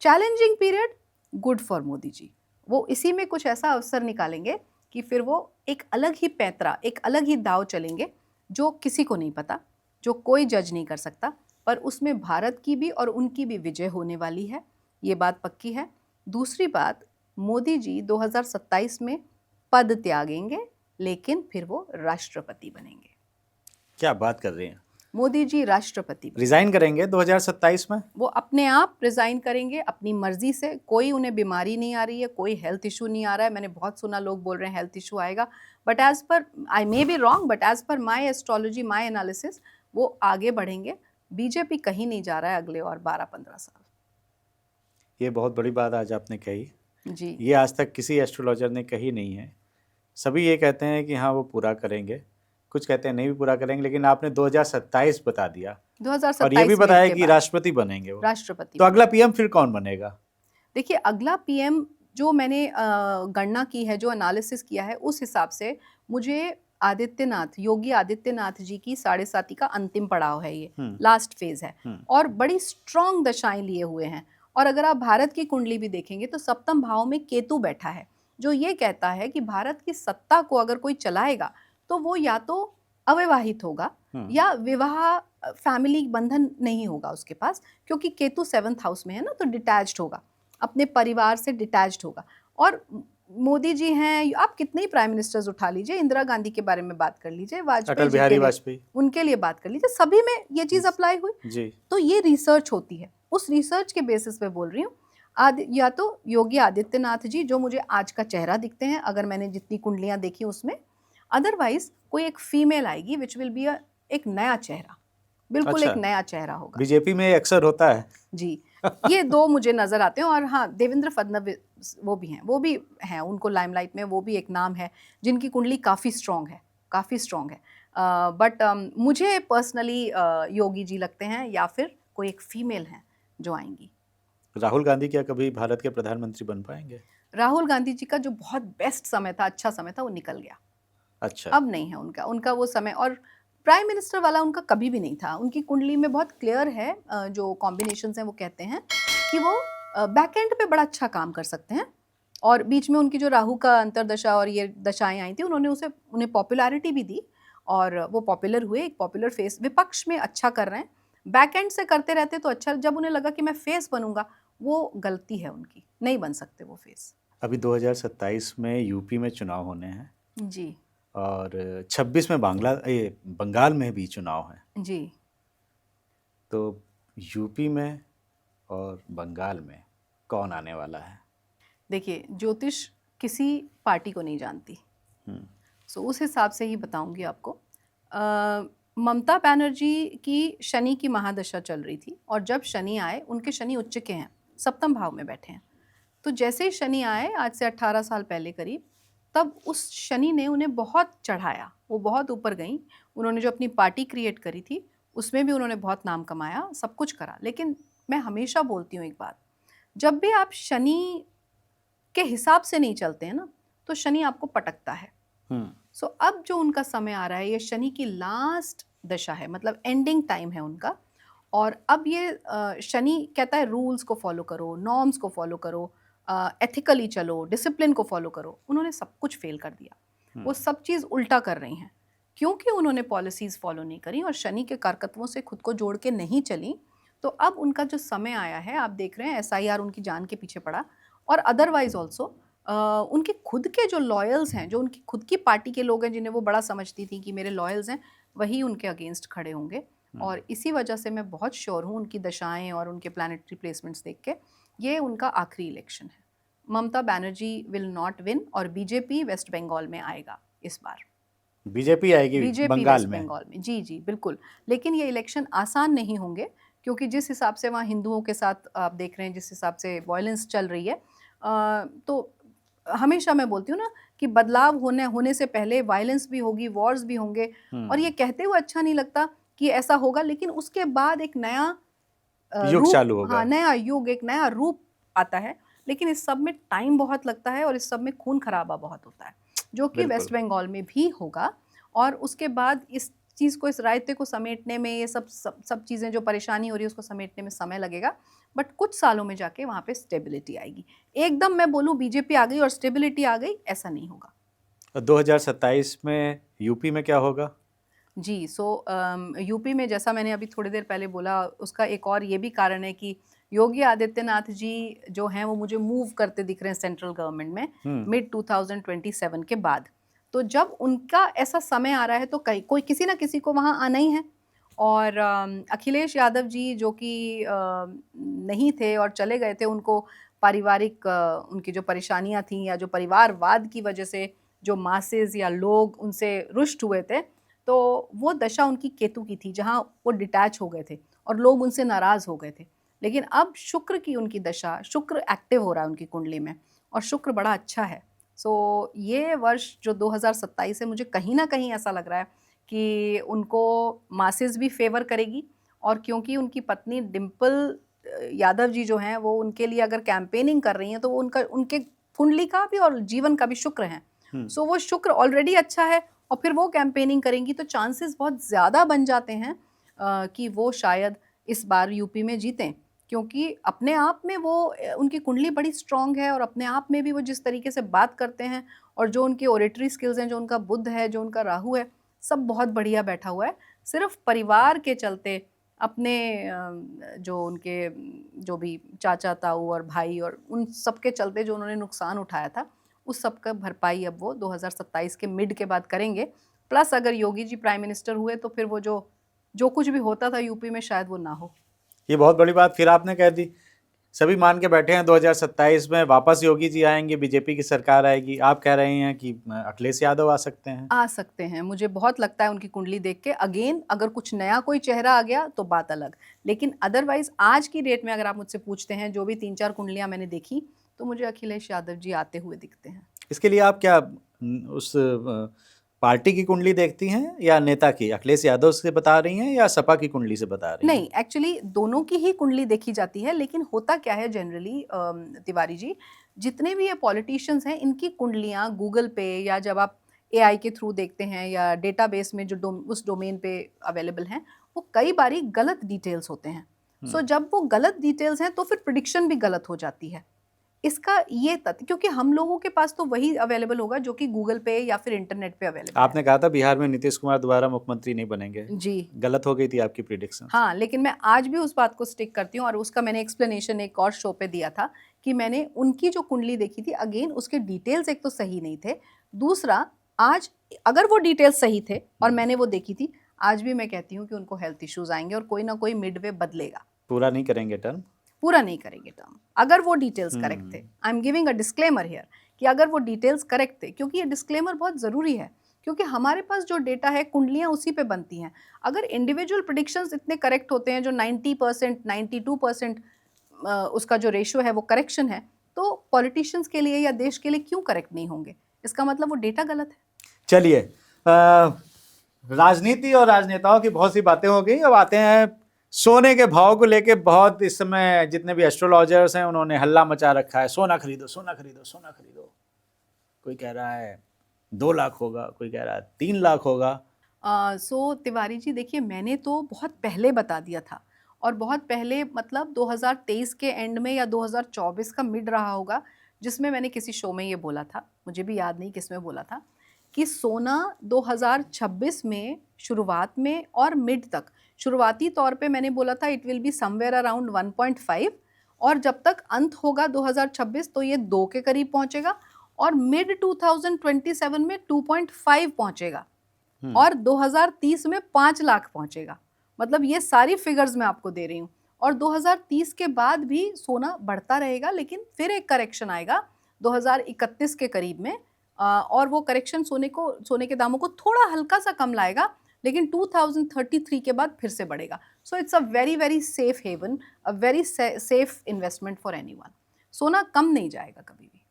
Challenging period, good for Modi ji. वो इसी में कुछ ऐसा अवसर निकालेंगे कि फिर वो एक अलग ही पैंतरा, एक अलग ही दाव चलेंगे, जो किसी को नहीं पता, जो कोई जज नहीं कर सकता, पर उसमें भारत की भी और उनकी भी विजय होने वाली है, ये बात पक्की है। दूसरी बात, मोदी जी 2027 में पद त्यागेंगे, लेकिन फिर वो राष्ट्रपति बनेंगे। क्या बात कर रहे हैं? मोदी जी राष्ट्रपति रिजाइन करेंगे 2027 में? वो अपने आप रिजाइन करेंगे, अपनी मर्जी से। कोई उन्हें बीमारी नहीं आ रही है, कोई हेल्थ इशू नहीं आ रहा है। मैंने बहुत सुना लोग बोल रहे हैं हेल्थ इशू आएगा, but as per, I may be wrong, but as per my astrology, my analysis, वो आगे बढ़ेंगे। बीजेपी कहीं नहीं जा रहा है अगले और 12-15 साल। ये बहुत बड़ी बात आज आपने कही जी। ये आज तक किसी एस्ट्रोलॉजर ने कही नहीं है। सभी ये कहते हैं कि हाँ वो पूरा करेंगे, कुछ कहते हैं नहीं भी पूरा करेंगे, लेकिन आपने 2027 बता दिया 2027 और ये भी बताया कि राष्ट्रपति बनेंगे वो। राष्ट्रपति। तो अगला पीएम फिर कौन बनेगा? देखिए, अगला पीएम जो मैंने गणना की है, जो एनालिसिस किया है, उस हिसाब से मुझे आदित्यनाथ, योगी आदित्यनाथ जी की 7.5 का अंतिम पड़ाव है, ये लास्ट फेज है, और बड़ी स्ट्रॉन्ग दशाएं लिए हुए हैं। और अगर आप भारत की कुंडली भी देखेंगे तो सप्तम भाव में केतु बैठा है, जो ये कहता है कि भारत की सत्ता को अगर कोई चलाएगा तो वो या तो अविवाहित होगा या विवाह, फैमिली बंधन नहीं होगा उसके पास, क्योंकि केतु 7th हाउस में है ना, तो डिटैच्ड होगा, अपने परिवार से डिटैच्ड होगा। और मोदी जी हैं, आप कितने ही प्राइम मिनिस्टर्स उठा लीजिए, इंदिरा गांधी के बारे में बात कर लीजिए, अटल बिहारी वाजपेयी, उनके लिए बात कर लीजिए, सभी में ये चीज़ अप्लाई हुई जी। तो ये रिसर्च होती है, उस रिसर्च के बेसिस पे बोल रही हूँ। या तो योगी आदित्यनाथ जी, जो मुझे आज का चेहरा दिखते हैं अगर मैंने जितनी कुंडलियां देखी उसमें, अदरवाइज कोई एक फीमेल आएगी विच विल बी एक नया चेहरा, बिल्कुल एक नया चेहरा होगा। बीजेपी में अक्सर होता है जी। ये दो मुझे नजर आते हैं। और हाँ, देवेंद्र फडणवीस वो भी हैं, उनको लाइमलाइट में, वो भी एक नाम है जिनकी कुंडली काफ़ी स्ट्रॉन्ग है, काफ़ी स्ट्रॉन्ग है। बट मुझे पर्सनली योगी जी लगते हैं या फिर कोई एक फीमेल हैं जो आएंगी। राहुल गांधी क्या कभी भारत के प्रधानमंत्री बन पाएंगे? राहुल गांधी जी का जो बहुत बेस्ट समय था, अच्छा समय था, वो निकल गया। अच्छा। अब नहीं है उनका वो समय, और प्राइम मिनिस्टर वाला उनका कभी भी नहीं था। उनकी कुंडली में बहुत क्लियर है, जो कॉम्बिनेशंस हैं वो कहते हैं कि वो बैक एंड पे बड़ा अच्छा काम कर सकते हैं। और बीच में उनकी जो राहु का अंतरदशा और ये दशाएं आई थी, उन्हें पॉपुलैरिटी भी दी और वो पॉपुलर हुए, एक पॉपुलर फेस। विपक्ष में अच्छा कर रहे हैं, बैक एंड से करते रहते तो अच्छा। जब उन्हें लगा कि मैं फेस बनूंगा, वो गलती है उनकी, नहीं बन सकते वो फेस। अभी 2027 में यूपी में चुनाव होने हैं जी और 26 में बंगाल में भी चुनाव है। जी। तो यूपी में और बंगाल में कौन आने वाला है? देखिए, ज्योतिष किसी पार्टी को नहीं जानती, सो उस हिसाब से ही बताऊंगी आपको। ममता बनर्जी की शनि की महादशा चल रही थी, और जब शनि आए, उनके शनि उच्च के हैं, सप्तम भाव में बैठे हैं। तो जैसे ही शनि आए, आज से 18 साल पहले करीब, तब उस शनि ने उन्हें बहुत चढ़ाया, वो बहुत ऊपर गई। उन्होंने जो अपनी पार्टी क्रिएट करी थी, उसमें भी उन्होंने बहुत नाम कमाया, सब कुछ करा। लेकिन मैं हमेशा बोलती हूँ एक बात, जब भी आप शनि के हिसाब से नहीं चलते हैं ना, तो शनि आपको पटकता है। सो अब जो उनका समय आ रहा है, ये शनि की लास्ट दशा है, मतलब एंडिंग टाइम है उनका। और अब ये शनि कहता है रूल्स को फॉलो करो, नॉर्म्स को फॉलो करो, एथिकली चलो, डिसिप्लिन को फॉलो करो। उन्होंने सब कुछ फेल कर दिया, वो सब चीज़ उल्टा कर रही हैं, क्योंकि उन्होंने पॉलिसीज़ फॉलो नहीं करी और शनि के कारकत्वों से खुद को जोड़ के नहीं चली। तो अब उनका जो समय आया है, आप देख रहे हैं SIR उनकी जान के पीछे पड़ा। और अदरवाइज ऑल्सो उनके खुद के जो लॉयल्स हैं, जो उनकी खुद की पार्टी के लोग हैं, जिन्हें वो बड़ा समझती थी कि मेरे लॉयल्स हैं, वही उनके अगेंस्ट खड़े होंगे। और इसी वजह से मैं बहुत श्योर हूँ, उनकी दशाएं और उनके प्लानिटरी प्लेसमेंट्स देख के, ये उनका आखिरी इलेक्शन है। Mamata Banerjee will not win, और बीजेपी वेस्ट बंगाल में आएगा इस बार। बीजेपी आएगी बीजेपी बंगाल वेस्ट में? बंगाल में, जी जी बिल्कुल। लेकिन ये इलेक्शन आसान नहीं होंगे, क्योंकि जिस हिसाब से वहाँ हिंदुओं के साथ आप देख रहे हैं, जिस हिसाब से वायलेंस चल रही है, तो हमेशा मैं बोलती हूँ ना कि बदलाव होने से पहले वायलेंस भी होगी, वॉर्स भी होंगे। और ये कहते हुए अच्छा नहीं लगता कि ऐसा होगा, लेकिन उसके बाद एक नया युग चालू रूप, होगा। हाँ, नया युग, एक नया रूप आता है। लेकिन इस सब में टाइम बहुत लगता है, और इस सब में खून खराबा बहुत होता है, जो कि बिल्कुल। वेस्ट बंगाल में भी होगा। और उसके बाद इस चीज़ को, इस रायते को समेटने में, ये सब चीज़ें जो परेशानी हो रही है, उसको समेटने में समय लगेगा। बट कुछ सालों में जाके वहाँ पे स्टेबिलिटी आएगी। एकदम मैं बोलूँ बीजेपी आ गई और स्टेबिलिटी आ गई, ऐसा नहीं होगा। 2027 में यूपी में क्या होगा? जी, यूपी में, जैसा मैंने अभी थोड़ी देर पहले बोला, उसका एक और ये भी कारण है कि योगी आदित्यनाथ जी जो हैं, वो मुझे मूव करते दिख रहे हैं सेंट्रल गवर्नमेंट में मिड 2027 के बाद। तो जब उनका ऐसा समय आ रहा है, तो कोई किसी ना किसी को वहाँ आना ही है। और अखिलेश यादव जी, जो कि नहीं थे और चले गए थे, उनको पारिवारिक उनकी जो परेशानियाँ थीं, या जो परिवारवाद की वजह से जो मासेस या लोग उनसे रुष्ट हुए थे, तो वो दशा उनकी केतु की थी, जहाँ वो डिटैच हो गए थे और लोग उनसे नाराज़ हो गए थे। लेकिन अब शुक्र की उनकी दशा, शुक्र एक्टिव हो रहा है उनकी कुंडली में, और शुक्र बड़ा अच्छा है। ये वर्ष जो 2027 है, मुझे कहीं ना कहीं ऐसा लग रहा है कि उनको मासेस भी फेवर करेगी। और क्योंकि उनकी पत्नी डिम्पल यादव जी जो हैं, वो उनके लिए अगर कैंपेनिंग कर रही हैं, तो वो उनके कुंडली का भी और जीवन का भी शुक्र है। वो शुक्र ऑलरेडी अच्छा है, और फिर वो कैंपेनिंग करेंगी, तो चांसेस बहुत ज़्यादा बन जाते हैं कि वो शायद इस बार यूपी में जीतें। क्योंकि अपने आप में वो उनकी कुंडली बड़ी स्ट्रांग है, और अपने आप में भी वो जिस तरीके से बात करते हैं, और जो उनके ओरेटरी स्किल्स हैं, जो उनका बुध है, जो उनका राहु है, सब बहुत बढ़िया बैठा हुआ है। सिर्फ परिवार के चलते, अपने जो उनके जो भी चाचा ताऊ और भाई और उन सब के चलते जो उन्होंने नुकसान उठाया था, उस सब का भरपाई अब वो 2027 के मिड के बाद करेंगे। प्लस अगर योगी जी प्राइम मिनिस्टर हुए, तो फिर वो जो कुछ भी होता था यूपी में, शायद वो ना हो। ये बहुत बड़ी बात फिर आपने कह दी। सभी मान के बैठे हैं 2027 में वापस योगी जी आएंगे, बीजेपी की सरकार आएगी। आप कह रहे हैं कि अखिलेश यादव आ सकते हैं? आ सकते हैं, मुझे बहुत लगता है उनकी कुंडली देख के। अगेन, अगर कुछ नया कोई चेहरा आ गया तो बात अलग, लेकिन अदरवाइज आज की डेट में अगर आप मुझसे पूछते हैं, जो भी 3-4 कुंडलियां मैंने देखी, तो मुझे अखिलेश यादव जी आते हुए दिखते हैं। इसके लिए आप क्या उस पार्टी की कुंडली देखती हैं या नेता की? अखिलेश यादव से बता रही हैं या सपा की कुंडली से बता रही हैं? नहीं, एक्चुअली दोनों की ही कुंडली देखी जाती है, लेकिन होता क्या है जनरली तिवारी जी, जितने भी ये पॉलिटिशियंस हैं, इनकी कुंडलियाँ गूगल पे या जब आप एआई के थ्रू देखते हैं या डेटाबेस में जो उस डोमेन पे अवेलेबल हैं, वो कई बारी गलत डिटेल्स होते हैं। सो जब वो गलत डिटेल्स हैं, तो फिर प्रिडिक्शन भी गलत हो जाती है। इसका ये तथ्य, क्योंकि हम लोगों के पास तो वही अवेलेबल होगा जो कि गूगल पे या फिर इंटरनेट पे अवेलेबल है। आपने कहा था बिहार में नीतीश कुमार दोबारा मुख्यमंत्री नहीं बनेंगे, जी। गलत हो गई थी आपकी प्रिडिक्शन। हाँ, लेकिन मैं आज भी उस बात को स्टिक करती हूँ और उसका मैंने एक्सप्लेनेशन एक और शो पे दिया था कि मैंने उनकी जो कुंडली देखी थी, अगेन उसके डिटेल्स एक तो सही नहीं थे, दूसरा आज अगर वो डिटेल्स सही थे और मैंने वो देखी थी, आज भी मैं कहती हूँ कि उनको हेल्थ इश्यूज आएंगे और कोई ना कोई मिडवे बदलेगा। पूरा नहीं करेंगे टर्म? पूरा नहीं करेंगे टर्म, अगर वो डिटेल्स करेक्ट थे। I am giving a disclaimer here कि अगर वो डिटेल्स करेक्ट थे, क्योंकि ये डिस्क्लेमर बहुत ज़रूरी है, क्योंकि हमारे पास जो डेटा है, कुंडलियाँ उसी पे बनती हैं। अगर इंडिविजुअल प्रिडिक्शंस इतने करेक्ट होते हैं, जो 90%, 92% उसका जो रेशियो है वो करेक्शन है, तो पॉलिटिशियंस के लिए या देश के लिए क्यों करेक्ट नहीं होंगे? इसका मतलब वो डेटा गलत है। चलिए, राजनीति और राजनेताओं की बहुत सी बातें हो गई। अब आते हैं सोने के भाव को लेके। बहुत इस समय जितने भी एस्ट्रोलॉजर्स हैं उन्होंने हल्ला मचा रखा है, सोना खरीदो, सोना खरीदो, सोना खरीदो। कोई कह रहा है 2 लाख होगा, कोई कह रहा है 3 लाख होगा। सो तिवारी जी, देखिए, मैंने तो बहुत पहले बता दिया था, और बहुत पहले मतलब 2023 के एंड में या 2024 का मिड रहा होगा, जिसमें मैंने किसी शो में ये बोला था, मुझे भी याद नहीं किस में बोला था, कि सोना 2026 में शुरुआत में और मिड तक, शुरुआती तौर पे मैंने बोला था it will be somewhere around 1.5, और जब तक अंत होगा 2026 तो ये 2 के करीब पहुंचेगा, और मिड 2027 में 2.5 पहुंचेगा, और 2030 में 5 लाख पहुंचेगा। मतलब ये सारी फिगर्स मैं आपको दे रही हूँ। और 2030 के बाद भी सोना बढ़ता रहेगा, लेकिन फिर एक करेक्शन आएगा 2031 के करीब में, और वो करेक्शन सोने के दामों को थोड़ा हल्का सा कम लाएगा, लेकिन 2033 के बाद फिर से बढ़ेगा। So it's a very very safe haven, a very safe investment for anyone. सोना कम नहीं जाएगा कभी भी।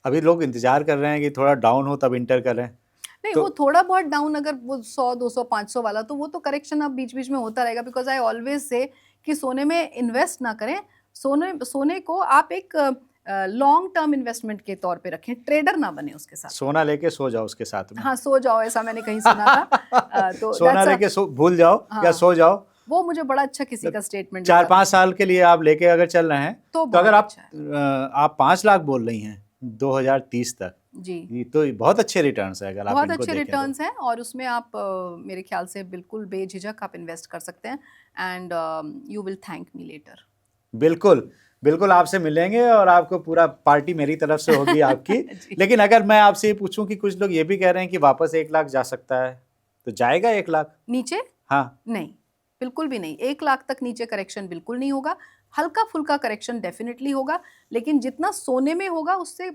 अभी लोग इंतजार कर रहे हैं कि थोड़ा डाउन हो तब इंटर करें। नहीं, वो थोड़ा बहुत डाउन, अगर वो 100, 200, 500 वाला, तो वो तो करेक्शन अब बीच बीच में होता रहेगा। बिकॉज आई ऑलवेज से कि सोने में इन्वेस्ट ना करें, सोने को आप एक लॉन्ग टर्म इन्वेस्टमेंट के तौर पे रखें, ट्रेडर ना बने उसके साथ। सोना लेके सो जाओ उसके साथ में। हाँ, सो जाओ, ऐसा मैंने कहीं सुना था। तो सोना लेके भूल जाओ या सो जाओ। वो मुझे बड़ा अच्छा किसी का स्टेटमेंट 4-5 साल के लिए आप लेके अगर चल रहे हैं तो अगर आप 5 लाख बोल रही हैं 2030 तक जी, तो बहुत अच्छे रिटर्न्स है। अगर आप बहुत अच्छे रिटर्न्स हैं, और उसमें आप मेरे ख्याल से बिल्कुल बेझिझक आप इन्वेस्ट कर सकते हैं, and you will thank me later. बिल्कुल बिल्कुल, आपसे मिलेंगे और आपको पूरा पार्टी मेरी तरफ से होगी आपकी। लेकिन अगर मैं आपसे ये पूछूं कि कुछ लोग ये भी कह रहे हैं कि वापस 1 लाख जा सकता है, तो जाएगा 1 लाख नीचे? हाँ, नहीं, बिल्कुल भी नहीं। 1 लाख तक नीचे करेक्शन बिल्कुल नहीं होगा। हल्का फुल्का करेक्शन डेफिनेटली होगा, लेकिन जितना सोने में होगा उससे,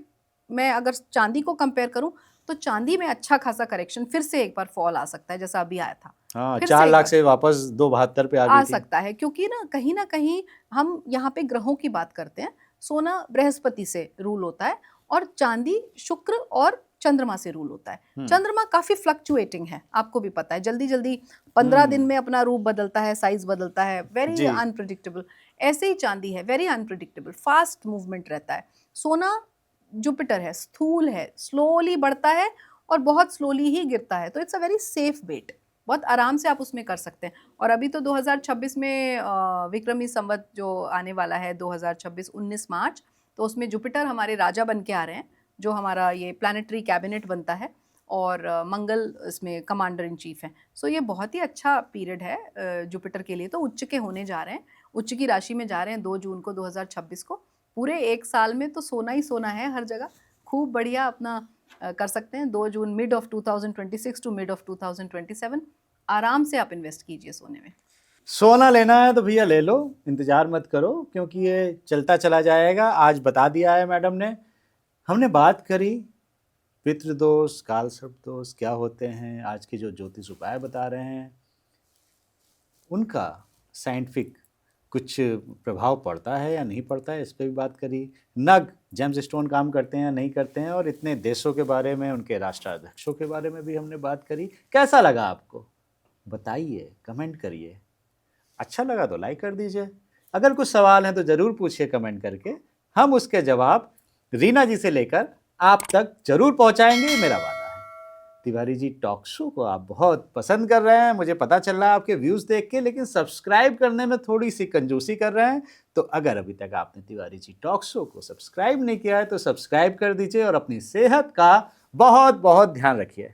मैं अगर चांदी को कंपेयर करूं तो चांदी में अच्छा खासा करेक्शन फिर से एक बार फॉल आ सकता है, जैसा अभी आया था। हाँ, 4 लाख से वापस 272 पे आ सकता है, क्योंकि ना कहीं हम यहाँ पे ग्रहों की बात करते हैं। सोना बृहस्पति से रूल होता है, और चांदी शुक्र और चंद्रमा से रूल होता है। चंद्रमा काफी फ्लक्चुएटिंग है, आपको भी पता है, जल्दी जल्दी 15 दिन में अपना रूप बदलता है, साइज बदलता है, वेरी अनप्रिडिक्टेबल। ऐसे ही चांदी है, वेरी अनप्रिडिक्टेबल, फास्ट मूवमेंट रहता है। सोना जुपिटर है, स्थूल है, स्लोली बढ़ता है और बहुत स्लोली ही गिरता है, तो it's a very safe bet. बहुत आराम से आप उसमें कर सकते हैं। और अभी तो 2026 में विक्रमी संवत जो आने वाला है, 2026 19 मार्च, तो उसमें जुपिटर हमारे राजा बन के आ रहे हैं, जो हमारा ये प्लानिटरी कैबिनेट बनता है, और मंगल इसमें कमांडर इन चीफ है। सो ये बहुत ही अच्छा पीरियड है जुपिटर के लिए। तो उच्च के होने जा रहे हैं, उच्च की राशि में जा रहे हैं 2 जून को 2026 को। पूरे 1 साल में तो सोना ही सोना है हर जगह, खूब बढ़िया अपना कर सकते हैं। 2 June mid of 2026 to mid of 2027 आराम से आप इन्वेस्ट कीजिए सोने में। सोना लेना है तो भैया ले लो, इंतजार मत करो, क्योंकि ये चलता चला जाएगा। आज बता दिया है मैडम ने। हमने बात करी पितृदोष, काल सर्प दोष क्या होते हैं, आज के जो ज्योतिष उपाय बता रहे हैं उनका साइंटिफिक कुछ प्रभाव पड़ता है या नहीं पड़ता है, इस पर भी बात करी। नग जेम्स स्टोन काम करते हैं या नहीं करते हैं, और इतने देशों के बारे में, उनके राष्ट्राध्यक्षों के बारे में भी हमने बात करी। कैसा लगा आपको? बताइए, कमेंट करिए। अच्छा लगा तो लाइक कर दीजिए। अगर कुछ सवाल हैं तो ज़रूर पूछिए कमेंट करके, हम उसके जवाब रीना जी से लेकर आप तक जरूर पहुंचाएंगे, ये मेरा वादा है। तिवारी जी टॉक शो को आप बहुत पसंद कर रहे हैं, मुझे पता चल रहा है आपके व्यूज़ देख के, लेकिन सब्सक्राइब करने में थोड़ी सी कंजूसी कर रहे हैं। तो अगर अभी तक आपने तिवारी जी टॉक शो को सब्सक्राइब नहीं किया है तो सब्सक्राइब कर दीजिए और अपनी सेहत का बहुत बहुत ध्यान रखिए।